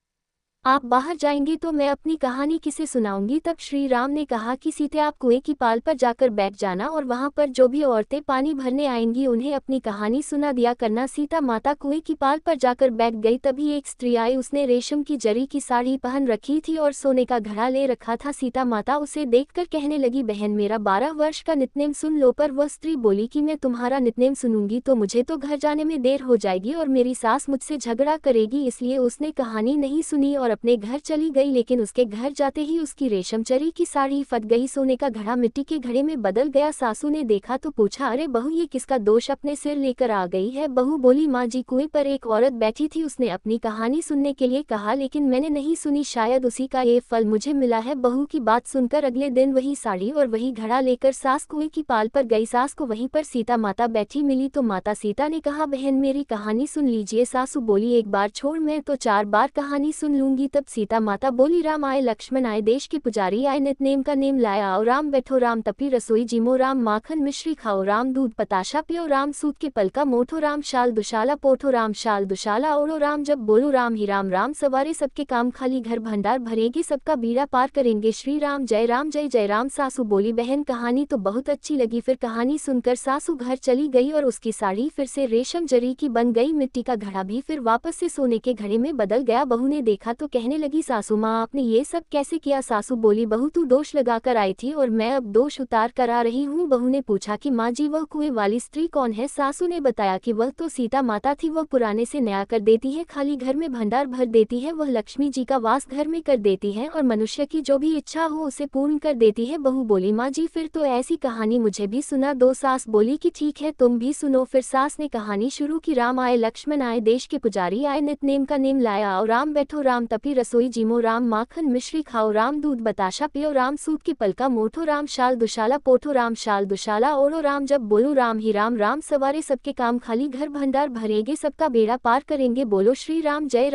आप बाहर जाएंगे तो मैं अपनी कहानी किसे सुनाऊंगी। तब श्री राम ने कहा कि सीते आप कुएं की पाल पर जाकर बैठ जाना और वहां पर जो भी औरतें पानी भरने आएंगी उन्हें अपनी कहानी सुना दिया करना। सीता माता कुएं की पाल पर जाकर बैठ गई। तभी एक स्त्री आई, उसने रेशम की जरी की साड़ी पहन रखी थी और सोने का घड़ा ले रखा था। सीता माता उसे देखकर कहने लगी बहन मेरा 12 वर्ष का नित्यनेम सुन लो। पर वह स्त्री बोली कि मैं तुम्हारा नित्यनेम सुनूंगी तो मुझे तो घर जाने में देर हो जाएगी और मेरी सास मुझसे झगड़ा करेगी, इसलिए उसने कहानी नहीं सुनी और अपने घर चली गई। लेकिन उसके घर जाते ही उसकी रेशमचरी की साड़ी फट गई, सोने का घड़ा मिट्टी के घड़े में बदल गया। सासू ने देखा तो पूछा अरे बहू ये किसका दोष अपने सिर लेकर आ गई है। बहू बोली माँ जी कुएं पर एक औरत बैठी थी, उसने अपनी कहानी सुनने के लिए कहा लेकिन मैंने नहीं सुनी, शायद उसी का ये फल मुझे मिला है। बहू की बात सुनकर अगले दिन वही साड़ी और वही घड़ा लेकर सास कुएं की पाल पर गई। सास को वहीं पर सीता माता बैठी मिली तो माता सीता ने कहा बहन मेरी कहानी सुन लीजिए। सासू बोली एक बार छोड़, मैं तो 4 बार कहानी सुन लूंगी। तब सीता माता बोली राम आए लक्ष्मण आए देश के पुजारी आए, नितनेम का नेम लाया आओ। राम बैठो राम तपी रसोई जिमो, राम माखन मिश्री खाओ, राम दूध पताशा पियो, राम सूत के पलका मोठो, राम शाल दुशाला पोठो, राम शाल दुशाला ओढ़ो, राम जब बोलो राम ही राम, राम सवारे सबके काम खाली घर भंडार भरेंगे, सबका बीड़ा पार करेंगे। श्री राम जय जय राम। सासू बोली बहन कहानी तो बहुत अच्छी लगी। फिर कहानी सुनकर सासू घर चली गई और उसकी साड़ी फिर से रेशम जरी की बन गई, मिट्टी का घड़ा भी फिर वापस से सोने के घड़े में बदल गया। बहू ने देखा तो कहने लगी सासू माँ आपने ये सब कैसे किया। सासू बोली बहू तू दोष लगाकर आई थी और मैं अब दोष उतार कर आ रही हूँ। बहू ने पूछा कि माँ जी वह कुएं वाली स्त्री कौन है। सासू ने बताया कि वह तो सीता माता थी, वह पुराने से नया कर देती है, खाली घर में भंडार भर देती है, वह लक्ष्मी जी का वास घर में कर देती है और मनुष्य की जो भी इच्छा हो उसे पूर्ण कर देती है। बहू बोली माँ जी फिर तो ऐसी कहानी मुझे भी सुना दो। सास बोली कि ठीक है तुम भी सुनो। फिर सास ने कहानी शुरू की। राम आए लक्ष्मण आए देश के पुजारी आए, नितनेम का नेम लाया आओ, राम बैठो राम तपी रसोई जिमो, राम माखन मिश्री खाओ, राम दूध बताशा पियो, राम सूत के पलका मोठो, राम शाल दुशाला पोठो, राम शाल दुशाला ओढ़ो, राम जब बोलो राम ही राम, राम सवारे सबके काम खाली घर भंडार भरेंगे, सबका बेड़ा पार करेंगे। बोलो श्री राम जय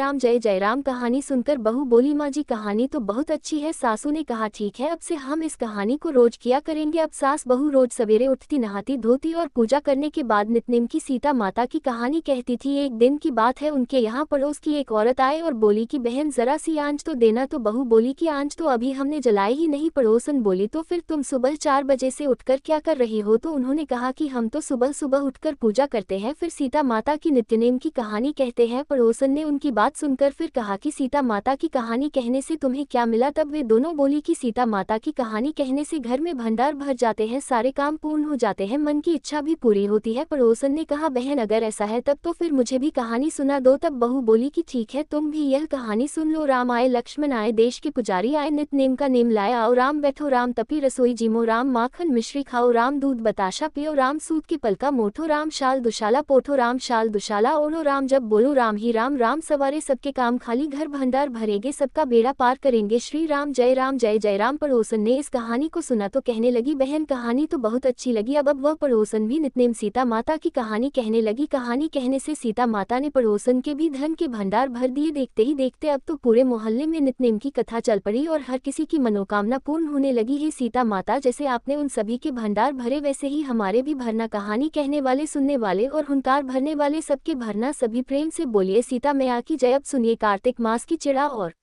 राम। कहानी सुनकर बहू बोली माँ जी कहानी तो बहुत अच्छी है। सासू ने कहा ठीक है अब से हम इस कहानी को रोज किया करेंगे। अब सास बहू रोज सवेरे उठती नहाती धोती और पूजा करने के बाद नितनेम की सीता माता की कहानी कहती थी। एक दिन की बात है, उनके यहाँ पड़ोस की एक औरत आए और बोली कि बहन बहन जरा सी आंच तो देना, तो बहू बोली कि आंच तो अभी हमने जलाई ही नहीं। पड़ोसन बोली तो फिर तुम सुबह 4 बजे से उठकर क्या कर रही हो? तो उन्होंने कहा कि हम तो सुबह सुबह उठकर पूजा करते हैं, फिर सीता माता की नित्यनेम की कहानी कहते हैं। पड़ोसन ने उनकी बात सुनकर फिर कहा कि सीता माता की कहानी कहने से तुम्हें क्या मिला? तब वे दोनों बोली कि सीता माता की कहानी कहने से घर में भंडार भर जाते हैं, सारे काम पूर्ण हो जाते हैं, मन की इच्छा भी पूरी होती है। पड़ोसन ने कहा बहन अगर ऐसा है तब तो फिर मुझे भी कहानी सुना दो। तब बहू बोली कि ठीक है, तुम भी यह कहानी सुन लो। राम आए लक्ष्मण आए, देश के पुजारी आए, नित नेम का नेम लाए, आओ राम बैठो, राम तपी रसोई जीमो, राम माखन मिश्री खाओ, राम दूध बताशा पियो, राम सूत की पलका मोठो, राम शाल दुशाला पोठो, राम शाल दुशाला ओढ़ो, राम जब बोलो राम ही राम, राम सवारे सबके काम खाली, घर भंडार भरेंगे, सबका बेड़ा पार करेंगे, श्री राम जय जय राम। पड़ोसन ने इस कहानी को सुना तो कहने लगी बहन कहानी तो बहुत अच्छी लगी। अब वह पड़ोसन भी नितनेम सीता माता की कहानी कहने लगी। कहानी कहने से सीता माता ने पड़ोसन के भी धन के भंडार भर दिए। देखते ही देखते अब तो पूरे मोहल्ले में नितनेम की कथा चल पड़ी और हर किसी की मनोकामना पूर्ण होने लगी है। सीता माता जैसे आपने उन सभी के भंडार भरे वैसे ही हमारे भी भरना। कहानी कहने वाले, सुनने वाले और हुंकार भरने वाले सबके भरना। सभी प्रेम से बोलिए सीता मैया की जय। अब सुनिए कार्तिक मास की चिड़ा और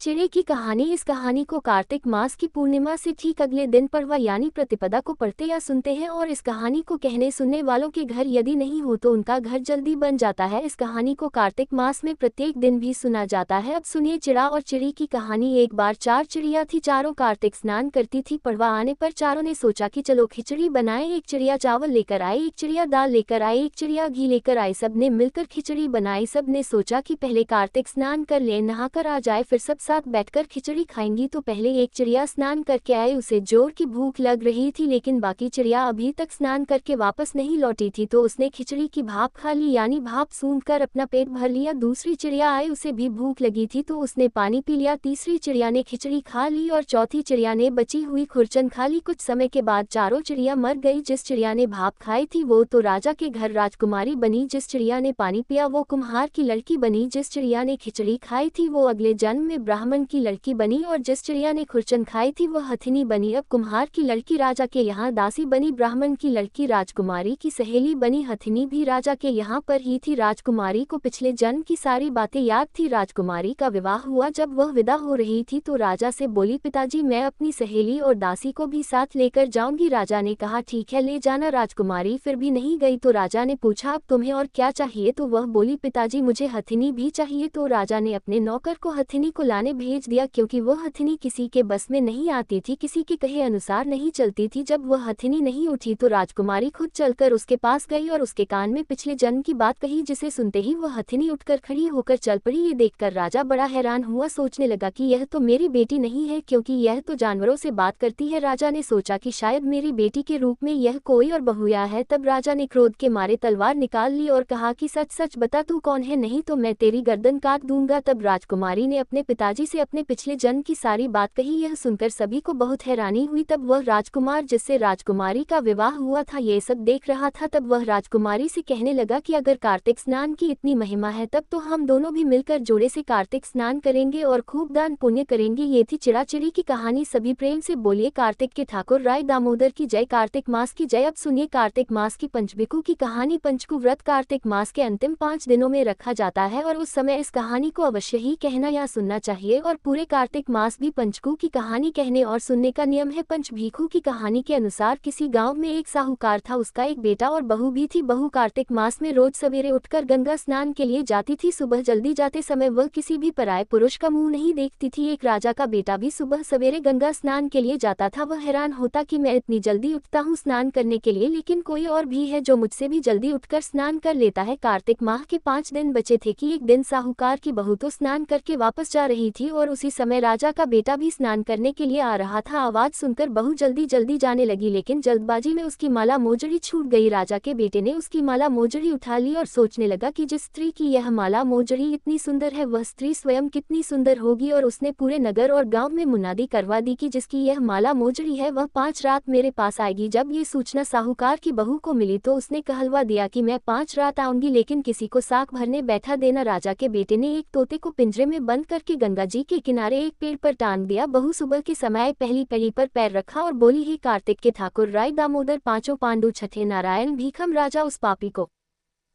चिड़े की कहानी। इस कहानी को कार्तिक मास की पूर्णिमा से ठीक अगले दिन पड़वा यानी प्रतिपदा को पढ़ते या सुनते हैं और इस कहानी को कहने सुनने वालों के घर यदि नहीं हो तो उनका घर जल्दी बन जाता है। इस कहानी को कार्तिक मास में प्रत्येक दिन भी सुना जाता है। अब सुनिए चिड़ा और चिड़ी की कहानी। एक बार 4 चिड़िया थी, चारों कार्तिक स्नान करती थी। पड़वा आने पर चारों ने सोचा कि चलो खिचड़ी बनाएं। एक चिड़िया चावल लेकर आई, एक चिड़िया दाल लेकर आई, एक चिड़िया घी लेकर आई। सब ने मिलकर खिचड़ी बनाई। सब ने सोचा कि पहले कार्तिक स्नान कर ले, नहाकर आ जाए, फिर सब साथ बैठकर खिचड़ी खाएंगी। तो पहले एक चिड़िया स्नान करके आई, उसे जोर की भूख लग रही थी, लेकिन बाकी चिड़िया अभी तक स्नान करके वापस नहीं लौटी थी, तो उसने खिचड़ी की भाप खा ली यानी भाप सूंघकर अपना पेट भर लिया। दूसरी चिड़िया आई, उसे भी भूख लगी थी तो उसने पानी पी लिया। तीसरी चिड़िया ने खिचड़ी खा ली और चौथी चिड़िया ने बची हुई खुरचन खा ली। कुछ समय के बाद चारों चिड़िया मर गई। जिस चिड़िया ने भाप खाई थी वो तो राजा के घर राजकुमारी बनी, जिस चिड़िया ने पानी पिया वो कुम्हार की लड़की बनी, जिस चिड़िया ने खिचड़ी खाई थी वो अगले जन्म में ब्राह्मण की लड़की बनी और जिस चिड़िया ने खुरचन खाई थी वो हथिनी बनी। अब कुम्हार की लड़की राजा के यहाँ दासी बनी, ब्राह्मण की लड़की राजकुमारी की सहेली बनी, हथिनी भी राजा के यहाँ पर ही थी। राजकुमारी को पिछले जन्म की सारी बातें याद थी। राजकुमारी का विवाह हुआ। जब वह विदा हो रही थी तो राजा से बोली पिताजी मैं अपनी सहेली और दासी को भी साथ लेकर जाऊंगी। राजा ने कहा ठीक है ले जाना। राजकुमारी फिर भी नहीं गई तो राजा ने पूछा अब तुम्हें और क्या चाहिए? तो वह बोली पिताजी मुझे हथिनी भी चाहिए। तो राजा ने अपने नौकर को हथिनी को लाने भेज दिया, क्योंकि वह हथिनी किसी के बस में नहीं आती थी, किसी के कहे अनुसार नहीं चलती थी। जब वह हथिनी नहीं उठी तो राजकुमारी खुद चलकर उसके पास गई और उसके कान में पिछले जन्म की बात कही, जिसे सुनते ही वह हथिनी उठकर खड़ी होकर चल पड़ी। ये देखकर राजा बड़ा हैरान हुआ, सोचने लगा कि यह तो मेरी बेटी नहीं है, क्योंकि यह तो जानवरों से बात करती है। राजा ने सोचा कि शायद मेरी बेटी के रूप में यह कोई और बहुया है। तब राजा ने क्रोध के मारे तलवार निकाल ली और कहा कि सच सच बता तू कौन है, नहीं तो मैं तेरी गर्दन काट दूंगा। तब राजकुमारी ने अपने पिताजी से अपने पिछले जन्म की सारी बात कही। यह सुनकर सभी को बहुत हैरानी हुई। तब वह राजकुमार जिससे राजकुमारी का विवाह हुआ था ये सब देख रहा था। तब वह राजकुमारी से कहने लगा कि अगर कार्तिक स्नान की इतनी महिमा है तब तो हम दोनों भी मिलकर जोड़े से कार्तिक स्नान करेंगे और खूब दान पुण्य करेंगे। ये थी चिड़ा चिड़ी की कहानी। सभी प्रेम से बोलिए कार्तिक के ठाकुर राय दामोदर की जय, कार्तिक मास की जय। अब सुनिए कार्तिक मास की पंचबिकू की कहानी। पंचकू व्रत कार्तिक मास के अंतिम 5 दिनों में रखा जाता है और उस समय इस कहानी को अवश्य ही कहना या सुनना चाहिए। और पूरे कार्तिक मास भी पंचकू की कहानी कहने और सुनने का नियम है। पंचभीखू की कहानी के अनुसार किसी गांव में एक साहूकार था, उसका एक बेटा और बहू भी थी। बहू कार्तिक मास में रोज सवेरे उठकर गंगा स्नान के लिए जाती थी। सुबह जल्दी जाते समय वह किसी भी पराये पुरुष का मुंह नहीं देखती थी। एक राजा का बेटा भी सुबह सवेरे गंगा स्नान के लिए जाता था। वह हैरान होता कि मैं इतनी जल्दी उठता हूँ स्नान करने के लिए, लेकिन कोई और भी है जो मुझसे भी जल्दी उठकर स्नान कर लेता है। कार्तिक माह के 5 दिन बचे थे कि एक दिन साहूकार की बहू तो स्नान करके वापस जा रही थी और उसी समय राजा का बेटा भी स्नान करने के लिए आ रहा था। आवाज सुनकर बहू जल्दी जल्दी जाने लगी, लेकिन जल्दबाजी में उसकी माला मोजड़ी छूट गई। राजा के बेटे ने उसकी माला मोजड़ी उठा ली और सोचने लगा कि जिस स्त्री की यह माला मोजड़ी इतनी सुंदर है वह स्त्री स्वयं कितनी सुंदर होगी। और उसने पूरे नगर और गांव में मुनादी करवा दी कि जिसकी यह माला मोजड़ी है वह 5 रात मेरे पास आएगी। जब ये सूचना साहूकार की बहू को मिली तो उसने कहलवा दिया कि मैं 5 रात आऊंगी, लेकिन किसी को साख भरने बैठा देना। राजा के बेटे ने एक तोते को पिंजरे में बंद करके गंगा जी के किनारे एक पेड़ पर टांग दिया। बहू सुबह के समय पहली पैड़ी पर पैर रखा और बोली ही कार्तिक के ठाकुर राय दामोदर 5 पांडु 6 नारायण भीखम राजा उस पापी को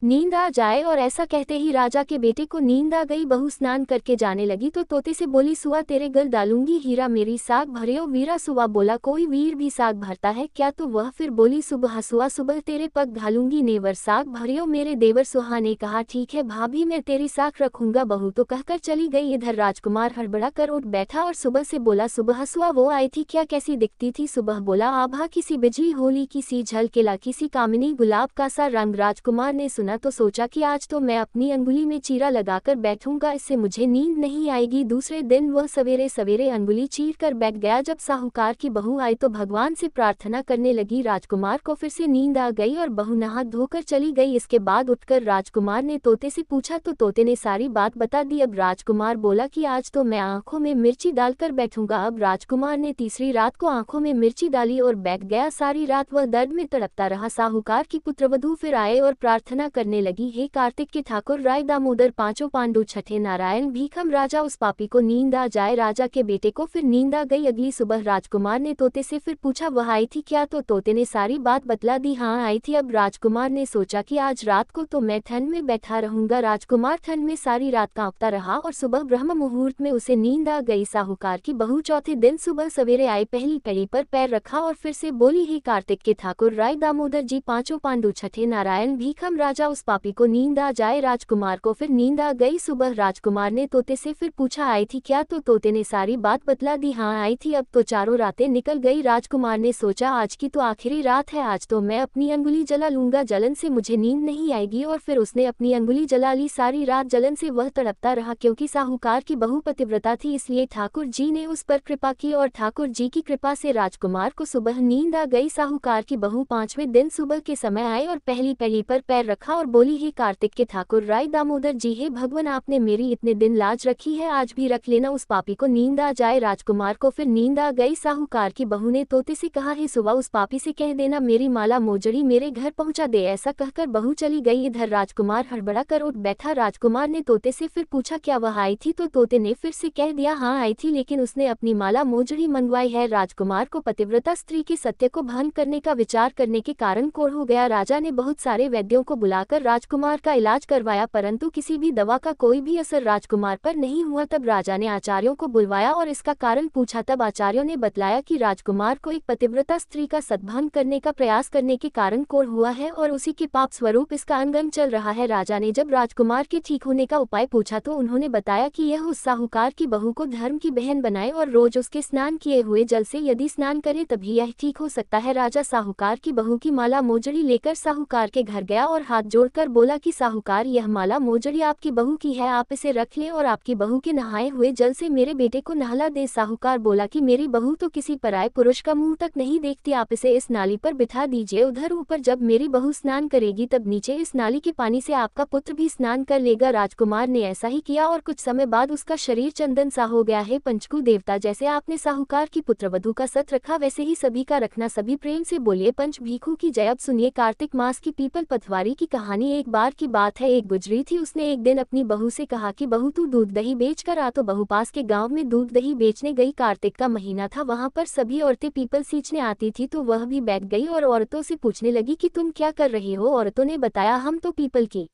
नींद आ जाए। और ऐसा कहते ही राजा के बेटे को नींद आ गई। बहू स्नान करके जाने लगी तो तोते से बोली, सुआ तेरे गल डालूंगी हीरा मेरी साग भरियो वीरा। सुआ बोला, कोई वीर भी साग भरता है क्या? तो वह फिर बोली, सुबह सुआ सुबह तेरे पग घालूंगी नेवर साग भरियो मेरे देवर। सुहा ने कहा, ठीक है भाभी मैं तेरी साग रखूंगा। बहू तो कहकर चली गई। इधर राजकुमार हड़बड़ा कर उठ बैठा और सुबह से बोला, सुबह सुआ वो आई थी क्या, कैसी दिखती थी? सुबह बोला, आभा किसी बिजली होली किसी झलकेला किसी कामिनी गुलाब का सा रंग। राजकुमार ने सुना तो सोचा कि आज तो मैं अपनी अंगुली में चीरा लगाकर बैठूंगा, इससे मुझे नींद नहीं आएगी। दूसरे दिन वह सवेरे सवेरे अंगुली चीर कर बैठ गया। जब साहूकार की बहू आई तो भगवान से प्रार्थना करने लगी। राजकुमार को फिर से नींद आ गई और बहू नहा धोकर चली गई। इसके बाद उठकर राजकुमार ने तोते से पूछा तो तोते ने सारी बात बता दी। अब राजकुमार बोला कि आज तो मैं आंखों में मिर्ची डालकर बैठूंगा। अब राजकुमार ने तीसरी रात को आंखों में मिर्ची डाली और बैठ गया। सारी रात वह दर्द में तड़पता रहा। साहूकार की पुत्रवधू फिर आए और प्रार्थना करने लगी, हे कार्तिक के ठाकुर राय दामोदर पांचों पांडु छठे नारायण भीखम राजा उस पापी को नींद आ जाए। राजा के बेटे को फिर नींद आ गई। अगली सुबह राजकुमार ने तोते से फिर पूछा, वह आई थी क्या? तो तोते ने सारी बात बतला दी, हाँ आई थी। अब राजकुमार ने सोचा कि आज रात को तो मैं ठंड में बैठा रहूंगा। राजकुमार ठंड में सारी रात कांपता रहा और सुबह ब्रह्म मुहूर्त में उसे नींद आ गई। साहूकार की बहू चौथे दिन सुबह सवेरे आई, पहली कड़ी पर पैर रखा और फिर से बोली, हे कार्तिक के ठाकुर राय दामोदर जी पांचों पांडु छठे नारायण भीखम राजा उस पापी को नींद आ जाए। राजकुमार को फिर नींद आ गई। सुबह राजकुमार ने तोते से फिर पूछा, आई थी क्या? तो तोते ने सारी बात बतला दी, हाँ आई थी। अब तो चारों रातें निकल गई। राजकुमार ने सोचा, आज की तो आखिरी रात है, आज तो मैं अपनी अंगुली जला लूंगा, जलन से मुझे नींद नहीं आएगी। और फिर उसने अपनी अंगुली जला ली। सारी रात जलन से वह तड़पता रहा। क्योंकि साहूकार की बहू पतिव्रता थी इसलिए ठाकुर जी ने उस पर कृपा की और ठाकुर जी की कृपा से राजकुमार को सुबह नींद आ गई। साहूकार की बहू पांचवें दिन सुबह के समय आई और पहली पैड़ी पर पैर रखा और बोली, हे कार्तिक के ठाकुर राय दामोदर जी, हे भगवान आपने मेरी इतने दिन लाज रखी है, आज भी रख लेना, उस पापी को नींद आ जाए। राजकुमार को फिर नींद आ गई। साहूकार की बहू ने तोते से कहा, हे सुबह उस पापी से कह देना मेरी माला मोजड़ी मेरे घर पहुंचा दे। ऐसा कहकर बहू चली गई। इधर राजकुमार हड़बड़ा कर उठ बैठा। राजकुमार ने तोते से फिर पूछा, क्या वह आई थी? तो तोते ने फिर से कह दिया, हाँ आई थी, लेकिन उसने अपनी माला मोजड़ी मंगवाई है। राजकुमार को पतिव्रता स्त्री के सत्य को भंग करने का विचार करने के कारण कोढ़ हो गया। राजा ने बहुत सारे वैद्यों को बुलाकर राजकुमार का इलाज करवाया परंतु किसी भी दवा का कोई भी असर राजकुमार पर नहीं हुआ। तब राजा ने आचार्यों को बुलवाया और इसका कारण पूछा। तब आचार्यों ने बतलाया कि राजकुमार को एक पतिव्रता स्त्री का सद्भंग करने का प्रयास करने के कारण कोढ़ हुआ है और उसी के पाप स्वरूप इसका अंगंग चल रहा है। राजा ने जब राजकुमार के ठीक होने का उपाय पूछा तो उन्होंने बताया कि यह उस साहूकार की बहू को धर्म की बहन बनाए और रोज उसके स्नान किए हुए जल से यदि स्नान करे तभी यह ठीक हो सकता है। राजा साहूकार की बहू की माला मोजड़ी लेकर साहूकार के घर गया और हाथ जोड़कर बोला कि साहूकार, यह माला मोजड़ी आपकी बहू की है, आप इसे रख लें और आपकी बहू के नहाए हुए जल से मेरे बेटे को नहला दे। साहूकार बोला कि मेरी बहू तो किसी पराये पुरुष का मुंह तक नहीं देखती, आप इसे इस नाली पर बिठा दीजिए। उधर ऊपर जब मेरी बहू स्नान करेगी तब नीचे इस नाली के पानी से आपका पुत्र भी स्नान कर लेगा। राजकुमार ने ऐसा ही किया और कुछ समय बाद उसका शरीर चंदन सा हो गया है। पंचकू देवता, जैसे आपने साहूकार की पुत्रवधू का सत रखा वैसे ही सभी का रखना। सभी प्रेम से बोलिए पंच भीखू की जय। अब सुनिए कार्तिक मास की पीपल पथवारी की कहानी। एक बार की बात है, एक गुजरी थी, उसने एक दिन अपनी बहू से कहा कि बहू तू दूध दही बेच कर आ। तो बहू पास के गांव में दूध दही बेचने गई। कार्तिक का महीना था, वहां पर सभी औरतें पीपल सींचने आती थी तो वह भी बैठ गई और औरतों से पूछने लगी कि तुम क्या कर रही हो? औरतों ने बताया, हम तो पीपल की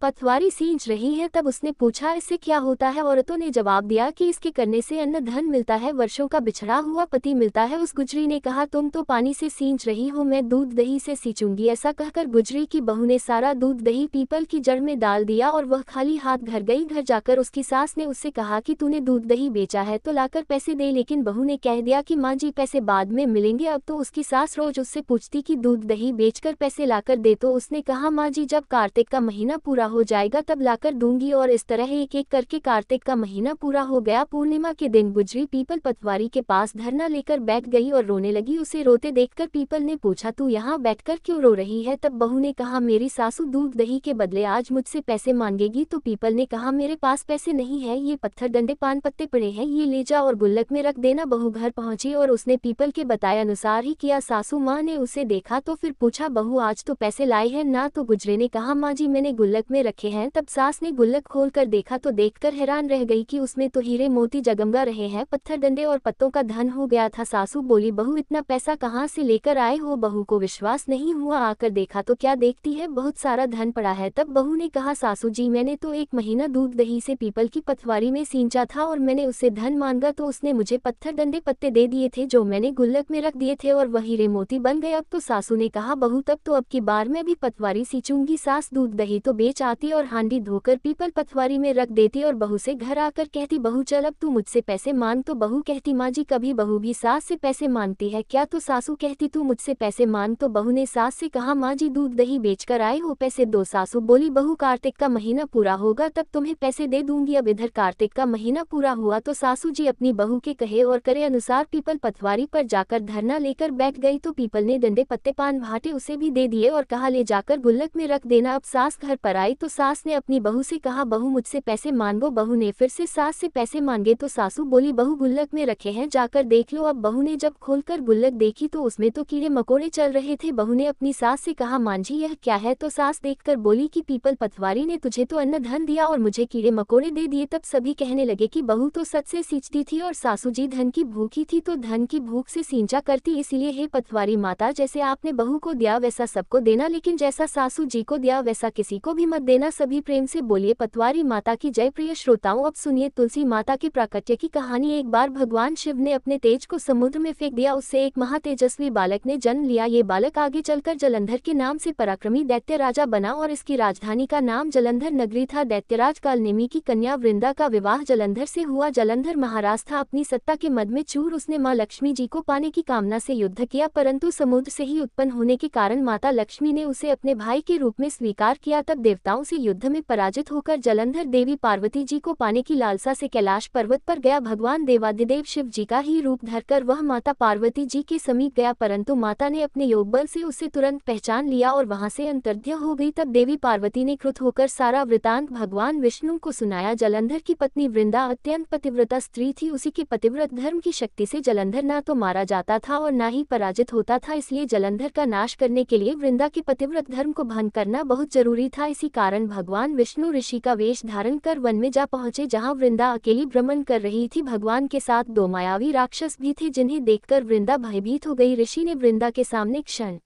पथवारी सींच रही है। तब उसने पूछा, इससे क्या होता है? औरतों ने जवाब दिया कि इसके करने से अन्न धन मिलता है, वर्षों का बिछड़ा हुआ पति मिलता है। उस गुजरी ने कहा, तुम तो पानी से सींच रही हो, मैं दूध दही से सींचूंगी। ऐसा कहकर गुजरी की बहू ने सारा दूध दही पीपल की जड़ में डाल दिया और वह खाली हाथ घर गई। घर जाकर उसकी सास ने उससे कहा कि तूने दूध दही बेचा है तो लाकर पैसे दे, लेकिन बहू ने कह दिया कि माँ जी पैसे बाद में मिलेंगे। अब तो उसकी सास रोज उससे पूछती कि दूध दही बेचकर पैसे लाकर दे, तो उसने कहा, माँ जी जब कार्तिक का महीना पूरा हो जाएगा तब लाकर दूंगी। और इस तरह एक एक करके कार्तिक का महीना पूरा हो गया। पूर्णिमा के दिन गुजरी पीपल पथवारी के पास धरना लेकर बैठ गई और रोने लगी। उसे रोते देखकर पीपल ने पूछा, तू यहाँ बैठकर क्यों रो रही है? तब बहू ने कहा, मेरी सासू दूध दही के बदले आज मुझसे पैसे मांगेगी। तो पीपल ने कहा, मेरे पास पैसे नहीं है, ये पत्थर डंडे पान पत्ते पड़े हैं, ये ले जा और गुल्लक में रख देना। बहू घर पहुंची और उसने पीपल के बताए अनुसार ही किया। सासू माँ ने उसे देखा तो फिर पूछा, बहू आज तो पैसे लाए हैं ना? तो गुजरे ने कहा, माँ जी मैंने गुल्लक में में रखे हैं। तब सास ने गुल्लक खोल कर देखा तो देखकर हैरान रह गई कि उसमें तो हीरे मोती जगमगा रहे हैं, पत्थर डंडे और पत्तों का धन हो गया था। सासू बोली, बहू इतना पैसा कहाँ से लेकर आए हो? बहू को विश्वास नहीं हुआ, आकर देखा तो क्या देखती है, बहुत सारा धन पड़ा है। तब बहू ने कहा, सासू जी मैंने तो 1 महीना दूध दही से पीपल की पथवारी में सींचा था और मैंने उससे धन मांगा तो उसने मुझे पत्थर डंडे पत्ते दे दिए थे जो मैंने गुल्लक में रख दिए थे और वह हीरे मोती बन गए। अब तो सासू ने कहा, बहू तब तो अब की बार मैं भी पथवारी सींचूंगी। सास दूध दही तो बेच आती और हांडी धोकर पीपल पथवारी में रख देती और बहू से घर आकर कहती, बहू चल अब तू मुझसे पैसे मांग। तो बहू कहती, माँ जी कभी बहू भी सास से पैसे मांगती है क्या? तो सासू कहती, तू मुझसे पैसे मांग। तो बहू ने सास से कहा, माँ जी दूध दही बेचकर आए हो, पैसे दो। सासू बोली, बहू कार्तिक का महीना पूरा होगा तब तुम्हें पैसे दे दूंगी। अब इधर कार्तिक का महीना पूरा हुआ तो सासू जी अपनी बहू के कहे और करे अनुसार पीपल पथवारी पर जाकर धरना लेकर बैठ गई। तो पीपल ने डंडे पत्ते पान भाटे उसे भी दे दिए और कहा, ले जाकर गुल्लक में रख देना। अब सास घर पर आई तो सास ने अपनी बहू से कहा, बहू मुझसे पैसे मांगो। बहू ने फिर से सास से पैसे मांगे तो सासू बोली, बहू गुल्लक में रखे हैं, जाकर देख लो। अब बहू ने जब खोलकर गुल्लक देखी तो उसमें तो कीड़े मकोड़े चल रहे थे। बहू ने अपनी सास से कहा, मांझी यह क्या है? तो सास देखकर बोली कि पीपल पथवारी ने तुझे तो अन्न धन दिया और मुझे कीड़े मकोड़े दे दिए। तब सभी कहने लगे कि बहू तो सच से सींचती थी और सासू जी धन की भूखी थी तो धन की भूख से सींचा करती। इसलिए हे पथवारी माता, जैसे आपने बहू को दिया वैसा सबको देना, लेकिन जैसा सासू जी को दिया वैसा किसी को भी मत देना। सभी प्रेम से बोलिए पथवारी माता की जय। प्रिय श्रोताओं, अब सुनिए तुलसी माता के प्राकट्य की कहानी। एक बार भगवान शिव ने अपने तेज को समुद्र में फेंक दिया, उससे एक महातेजस्वी बालक ने जन्म लिया। ये बालक आगे चलकर जलंधर के नाम से पराक्रमी दैत्य राजा बना और इसकी राजधानी का नाम जलंधर नगरी था। दैत्यराज कालनेमी की कन्या वृंदा का विवाह जलंधर से हुआ। जलंधर महाराज था अपनी सत्ता के मद में चूर। उसने मां लक्ष्मी जी को पाने की कामना से युद्ध किया, परंतु समुद्र से ही उत्पन्न होने के कारण माता लक्ष्मी ने उसे अपने भाई के रूप में स्वीकार किया। तब देवताओं से युद्ध में पराजित होकर जलंधर देवी पार्वती जी को पाने की लालसा से कैलाश पर्वत पर गया। भगवान देवाधिदेव शिव जी का ही रूप धरकर वह माता पार्वती जी के समीप गया, परंतु माता ने अपने योग बल से उसे तुरंत पहचान लिया और वहां से अंतर्ध्य हो गई। तब देवी पार्वती ने क्रुद्ध होकर सारा वृतांत भगवान विष्णु को सुनाया। जलंधर की पत्नी वृंदा अत्यंत पतिव्रता स्त्री थी। उसी के पतिव्रत धर्म की शक्ति से जलंधर ना तो मारा जाता था और ना ही पराजित होता था। इसलिए जलंधर का नाश करने के लिए वृंदा के पतिव्रत धर्म को भंग करना बहुत जरूरी था। इसी कारण भगवान विष्णु ऋषि का वेश धारण कर वन में जा पहुंचे, जहां वृंदा अकेली भ्रमण कर रही थी। भगवान के साथ 2 मायावी राक्षस भी थे, जिन्हें देखकर वृंदा भयभीत हो गई। ऋषि ने वृंदा के सामने क्षण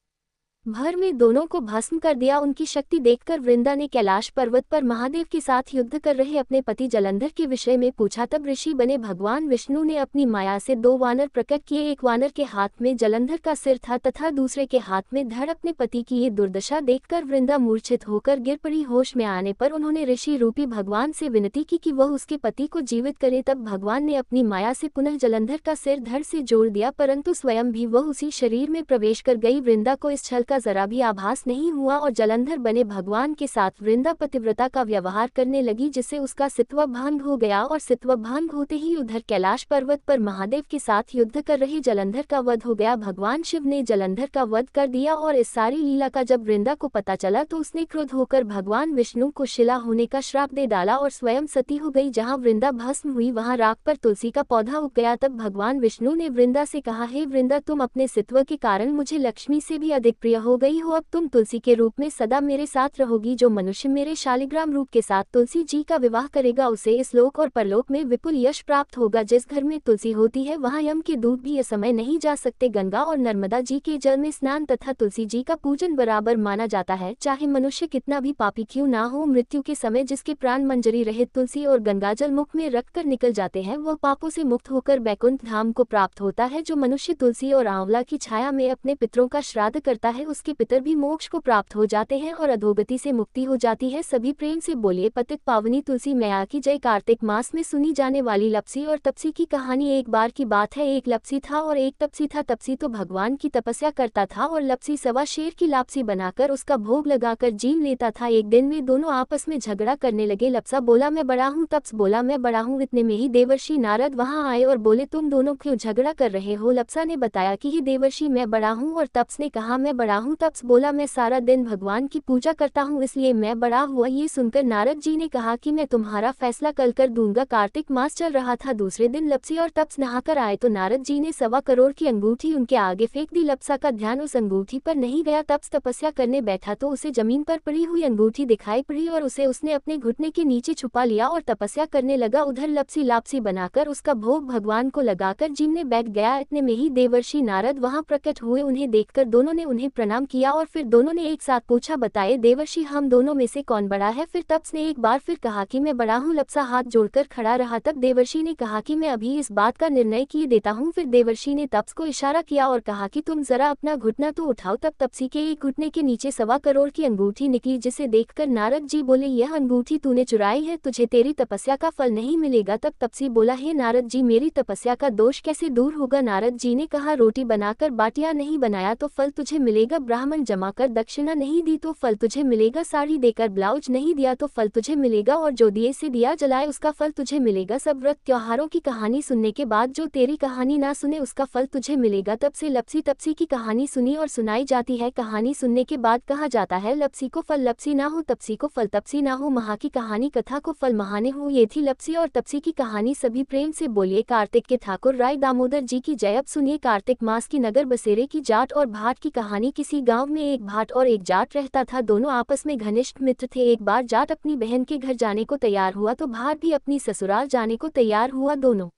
भर में दोनों को भस्म कर दिया। उनकी शक्ति देखकर वृंदा ने कैलाश पर्वत पर महादेव के साथ युद्ध कर रहे अपने पति जलंधर के विषय में पूछा। तब ऋषि बने भगवान विष्णु ने अपनी माया से 2 वानर प्रकट किए। एक वानर के हाथ में जलंधर का सिर था तथा दूसरे के हाथ में धड़। अपने पति की ये दुर्दशा देखकर वृंदा मूर्छित होकर गिर पड़ी। होश में आने पर उन्होंने ऋषि रूपी भगवान से विनती की कि वह उसके पति को जीवित करे। तब भगवान ने अपनी माया से पुनः जलंधर का सिर धड़ से जोड़ दिया, परंतु स्वयं भी वह उसी शरीर में प्रवेश कर गई। वृंदा को इस छल का जरा भी आभास नहीं हुआ और जलंधर बने भगवान के साथ वृंदा पतिव्रता का व्यवहार करने लगी, जिससे उसका सित्व भंग हो गया और सित्व भंग होते ही उधर कैलाश पर्वत पर महादेव के साथ युद्ध कर रहे जलंधर का वध हो गया। भगवान शिव ने जलंधर का वध कर दिया और इस सारी लीला का जब वृंदा को पता चला तो उसने क्रुद्ध होकर भगवान विष्णु को शिला होने का श्राप दे डाला और स्वयं सती हो गई। जहाँ वृंदा भस्म हुई वहाँ राख पर तुलसी का पौधा उग गया। तब भगवान विष्णु ने वृंदा से कहा, हे वृंदा, तुम अपने सित्व के कारण मुझे लक्ष्मी से भी अधिक प्रिय हो गई हो। अब तुम तुलसी के रूप में सदा मेरे साथ रहोगी। जो मनुष्य मेरे शालिग्राम रूप के साथ तुलसी जी का विवाह करेगा उसे इस लोक और परलोक में विपुल यश प्राप्त होगा। जिस घर में तुलसी होती है वहाँ यम के दूत भी असमय नहीं जा सकते। गंगा और नर्मदा जी के जल में स्नान तथा तुलसी जी का पूजन बराबर माना जाता है। चाहे मनुष्य कितना भी पापी क्यों ना हो, मृत्यु के समय जिसके प्राण मंजरी रहित तुलसी और गंगाजल मुख में रखकर निकल जाते हैं वह पापों से मुक्त होकर बैकुंठ धाम को प्राप्त होता है। जो मनुष्य तुलसी और आंवला की छाया में अपने पितरों का श्राद्ध करता है उसके पितर भी मोक्ष को प्राप्त हो जाते हैं और अधोगति से मुक्ति हो जाती है। सभी प्रेम से बोलिए पतित पावनी तुलसी मैया की जय। कार्तिक मास में सुनी जाने वाली लपसी और तपसी की कहानी। एक बार की बात है, एक लपसी था और एक तपसी था। तपसी तो भगवान की तपस्या करता था और लपसी सवा शेर की लापसी बनाकर उसका भोग लगाकर जीव लेता था। एक दिन वे दोनों आपस में झगड़ा करने लगे। लपसा बोला मैं बड़ा हूँ, तप्स बोला मैं बड़ा हूँ। इतने में ही देवर्षि नारद वहां आए और बोले तुम दोनों क्यों झगड़ा कर रहे हो? लपसा ने बताया कि हे देवर्षि मैं बड़ा हूँ और तप्स ने कहा मैं बड़ा हूँ। तप्स बोला, मैं सारा दिन भगवान की पूजा करता हूँ, इसलिए मैं बड़ा हुआ। ये सुनकर नारद जी ने कहा कि मैं तुम्हारा फैसला कल कर दूंगा। कार्तिक मास चल रहा था। दूसरे दिन लप्सी और तप्स नहाकर आए तो नारद जी ने 1.25 करोड़ की अंगूठी उनके आगे फेंक दी। लप्सा का ध्यान उस अंगूठी पर नहीं गया। तप्स तपस्या करने बैठा तो उसे जमीन पर पड़ी हुई अंगूठी दिखाई पड़ी और उसने अपने घुटने के नीचे छुपा लिया और तपस्या करने लगा। उधर लप्सी लापसी बनाकर उसका भोग भगवान को लगाकर जिम में बैठ गया। इतने में ही देवर्षि नारद वहां प्रकट हुए। उन्हें देखकर दोनों ने उन्हें प्रणाम किया और फिर दोनों ने एक साथ पूछा, बताए देवर्षि, हम दोनों में से कौन बड़ा है? फिर तप्स ने एक बार फिर कहा कि मैं बड़ा हूँ। लप्सा हाथ जोड़कर खड़ा रहा। तब देवर्षि ने कहा कि मैं अभी इस बात का निर्णय किए देता हूँ। फिर देवर्षि ने तप्स को इशारा किया और कहा कि तुम जरा अपना घुटना तो उठाओ। तब तप्सी के एक घुटने के नीचे 1.25 करोड़ की अंगूठी निकली, जिसे देखकर नारद जी बोले, यह अंगूठी तूने चुराई है, तुझे तेरी तपस्या का फल नहीं मिलेगा। तब तप्सी बोला, हे नारद जी, मेरी तपस्या का दोष कैसे दूर होगा? नारद जी ने कहा, रोटी बनाकर बाटियां नहीं बनाया तो फल तुझे मिलेगा, ब्राह्मण जमाकर दक्षिणा नहीं दी तो फल तुझे मिलेगा, साड़ी देकर ब्लाउज नहीं दिया तो फल तुझे मिलेगा, और जो दिए से दिया जलाए उसका फल तुझे मिलेगा। सब व्रत त्योहारों की कहानी सुनने के बाद जो तेरी कहानी ना सुने उसका फल तुझे मिलेगा। तब से लप्सी तप्सी की कहानी सुनी और सुनाई जाती है। कहानी सुनने के बाद कहा जाता है, लप्सी को फल लप्सी ना हो, तप्सी को फल तप्सी ना हो, महा की कहानी कथा को फल महाने हो। ये थी लप्सी और तप्सी की कहानी। सभी प्रेम से बोलिए कार्तिक के ठाकुर राय दामोदर जी की जय। अब सुनिए कार्तिक मास की नगर बसेरे की जाट और भाट की कहानी। किसी गांव में एक भाट और एक जाट रहता था। दोनों आपस में घनिष्ठ मित्र थे। एक बार जाट अपनी बहन के घर जाने को तैयार हुआ तो भाट भी अपनी ससुराल जाने को तैयार हुआ। दोनों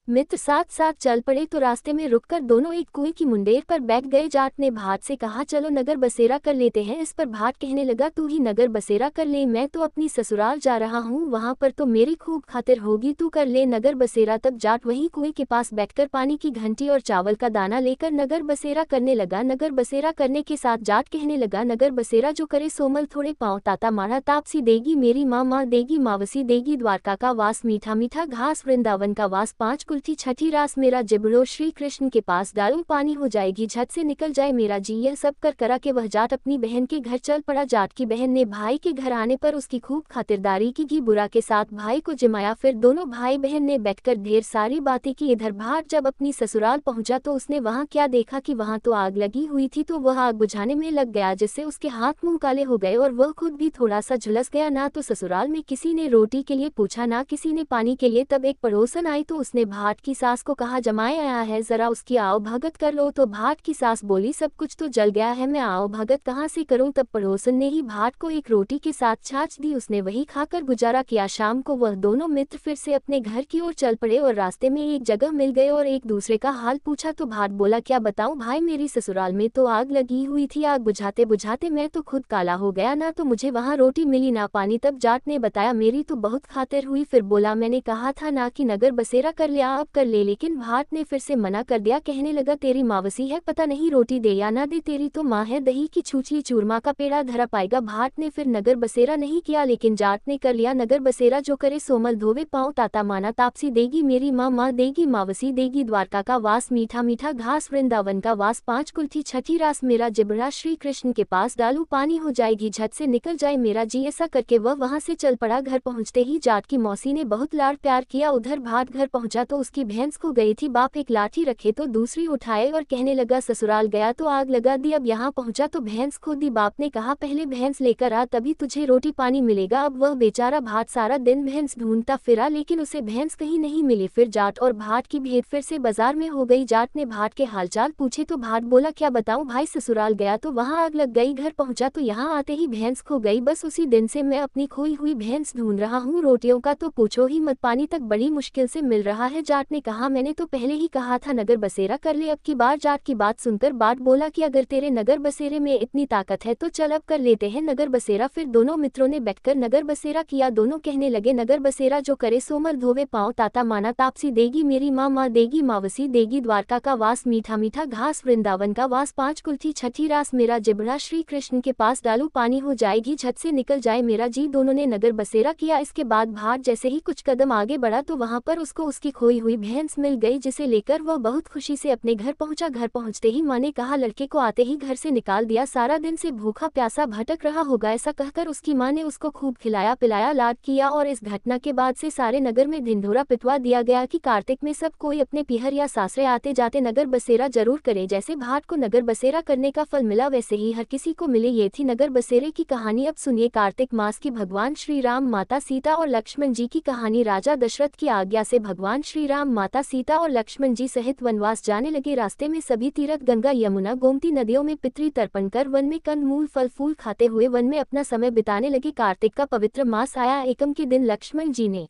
मित्र साथ साथ चल पड़े तो रास्ते में रुककर दोनों एक कुएं की मुंडेर पर बैठ गए। जाट ने भाट से कहा, चलो नगर बसेरा कर लेते हैं। इस पर भाट कहने लगा, तू ही नगर बसेरा कर ले, मैं तो अपनी ससुराल जा रहा हूँ, वहां पर तो मेरी खूब खातिर होगी, तू कर ले नगर बसेरा। तब जाट वहीं कुएं के पास बैठकर पानी की घंटी और चावल का दाना लेकर नगर बसेरा करने लगा। नगर बसेरा करने के साथ जाट कहने लगा, नगर बसेरा जो करे सोमल थोड़े पाँव, ताता मारा तापसी देगी मेरी माँ, माँ देगी मावसी देगी, द्वारका का वास मीठा मीठा घास, वृंदावन का वास, 5 कुल्थी छठी रास मेरा जिबड़ो, श्री कृष्ण के पास डालू पानी हो जाएगी, झट से निकल जाए मेरा जी। यह सब कर करा के वह जाट अपनी बहन के घर चल पड़ा। जाट की बहन ने भाई के घर आने पर उसकी खूब खातिरदारी की। घी बुरा के साथ भाई को जिमाया। फिर दोनों भाई बहन ने बैठकर ढेर सारी बातें की। इधर भाट जब अपनी ससुराल पहुंचा तो उसने वहां क्या देखा कि वहां तो आग लगी हुई थी, तो वह आग बुझाने में लग गया, जिससे उसके हाथ मुंह काले हो गए और वह खुद भी थोड़ा सा झुलस गया। ना तो ससुराल में किसी ने रोटी के लिए पूछा, ना किसी ने पानी के लिए। तब एक पड़ोसन आई तो उसने भाट की सास को कहा, जमाई आया है, जरा उसकी आओ भगत कर लो। तो भाट की सास बोली, सब कुछ तो जल गया है, मैं आओ भगत कहाँ से करूं? तब पड़ोसन ने ही भाट को एक रोटी के साथ छाछ दी। उसने वही खाकर गुजारा किया। शाम को वह दोनों मित्र फिर से अपने घर की ओर चल पड़े और रास्ते में एक जगह मिल गए और एक दूसरे का हाल पूछा। तो भाट बोला, क्या बताऊं भाई, मेरी ससुराल में तो आग लगी हुई थी, आग बुझाते बुझाते मैं तो खुद काला हो गया, ना तो मुझे वहां रोटी मिली ना पानी। तब जाट ने बताया, मेरी तो बहुत खातिर हुई। फिर बोला, मैंने कहा था ना कि नगर बसेरा कर लिया, अब कर ले। लेकिन भाट ने फिर से मना कर दिया। कहने लगा, तेरी मावसी है, पता नहीं रोटी दे या ना दे, तेरी तो माँ है, दही की छूछी चूरमा का पेड़ा धरा पाएगा। भाट ने फिर नगर बसेरा नहीं किया, लेकिन जाट ने कर लिया नगर बसेरा। जो करे सोमल धोवे पाँव, ताता माना तापसी देगी मेरी माँ, माँ देगी मावसी देगी, द्वारका का वास मीठा मीठा घास, वृंदावन का वास, 5 कुल्थी छठी रास मेरा जिबड़ा, श्री कृष्ण के पास डालू पानी हो जाएगी, झट से निकल जाए मेरा जी। ऐसा करके वह वहां से चल पड़ा। घर पहुंचते ही जाट की मौसी ने बहुत लाड़ प्यार किया। उधर भाट घर पहुंचा तो उसकी भैंस खो गई थी। बाप एक लाठी रखे तो दूसरी उठाए और कहने लगा, ससुराल गया तो आग लगा दी, अब यहाँ पहुंचा तो भैंस खो दी। बाप ने कहा, पहले भैंस लेकर आ, तभी तुझे रोटी पानी मिलेगा। अब वह बेचारा भाट सारा दिन भैंस ढूंढता फिरा, लेकिन उसे भैंस कहीं नहीं मिली। फिर जाट और भाट की भेंट फिर से बाजार में हो गई। जाट ने भाट के हालचाल पूछे तो भाट बोला, क्या बताऊं भाई, ससुराल गया तो वहां आग लग गई, घर पहुंचा तो यहाँ आते ही भैंस खो गई, बस उसी दिन से मैं अपनी खोई हुई भैंस ढूंढ रहा हूँ। रोटियों का तो पूछो ही मत, पानी तक बड़ी मुश्किल से मिल रहा है। जाट ने कहा, मैंने तो पहले ही कहा था नगर बसेरा कर ले अब की बार। जाट की बात सुनकर बाट बोला कि अगर तेरे नगर बसेरे में इतनी ताकत है तो चल अब कर लेते हैं नगर बसेरा। फिर दोनों मित्रों ने बैठकर नगर बसेरा किया। दोनों कहने लगे, नगर बसेरा जो करे सोमल धोवे पाँव, ताता माना तापसी देगी मेरी माँ, माँ देगी मावसी देगी, द्वारका का वास मीठा मीठा घास, वृंदावन का वास, 5 कुल्थी छठी रास मेरा जिबड़ा, श्री कृष्ण के पास डालू पानी हो जाएगी, झट से निकल जाए मेरा जी। दोनों ने नगर बसेरा किया। इसके बाद भाट जैसे ही कुछ कदम आगे बढ़ा तो वहां पर उसको उसकी खोई खोई हुई भैंस मिल गई, जिसे लेकर वह बहुत खुशी से अपने घर पहुंचा। घर पहुंचते ही माँ ने कहा लड़के को आते ही घर से निकाल दिया, सारा दिन से भूखा प्यासा भटक रहा होगा। ऐसा कहकर उसकी माँ ने उसको खूब खिलाया पिलाया लाड किया और इस घटना के बाद से सारे नगर में ढिंढोरा पिटवा दिया गया कि कार्तिक में सब कोई अपने पीहर या सासरे आते जाते नगर बसेरा जरूर करे। जैसे भाट को नगर बसेरा करने का फल मिला वैसे ही हर किसी को मिले। ये थी नगर बसेरे की कहानी। अब सुनिए कार्तिक मास की भगवान श्री राम, माता सीता और लक्ष्मण जी की कहानी। राजा दशरथ की आज्ञा से भगवान श्री राम, माता सीता और लक्ष्मण जी सहित वनवास जाने लगे। रास्ते में सभी तीर्थ गंगा यमुना गोमती नदियों में पितृ तर्पण कर वन में कंद मूल फल फूल खाते हुए वन में अपना समय बिताने लगे। कार्तिक का पवित्र मास आया। एकम के दिन लक्ष्मण जी ने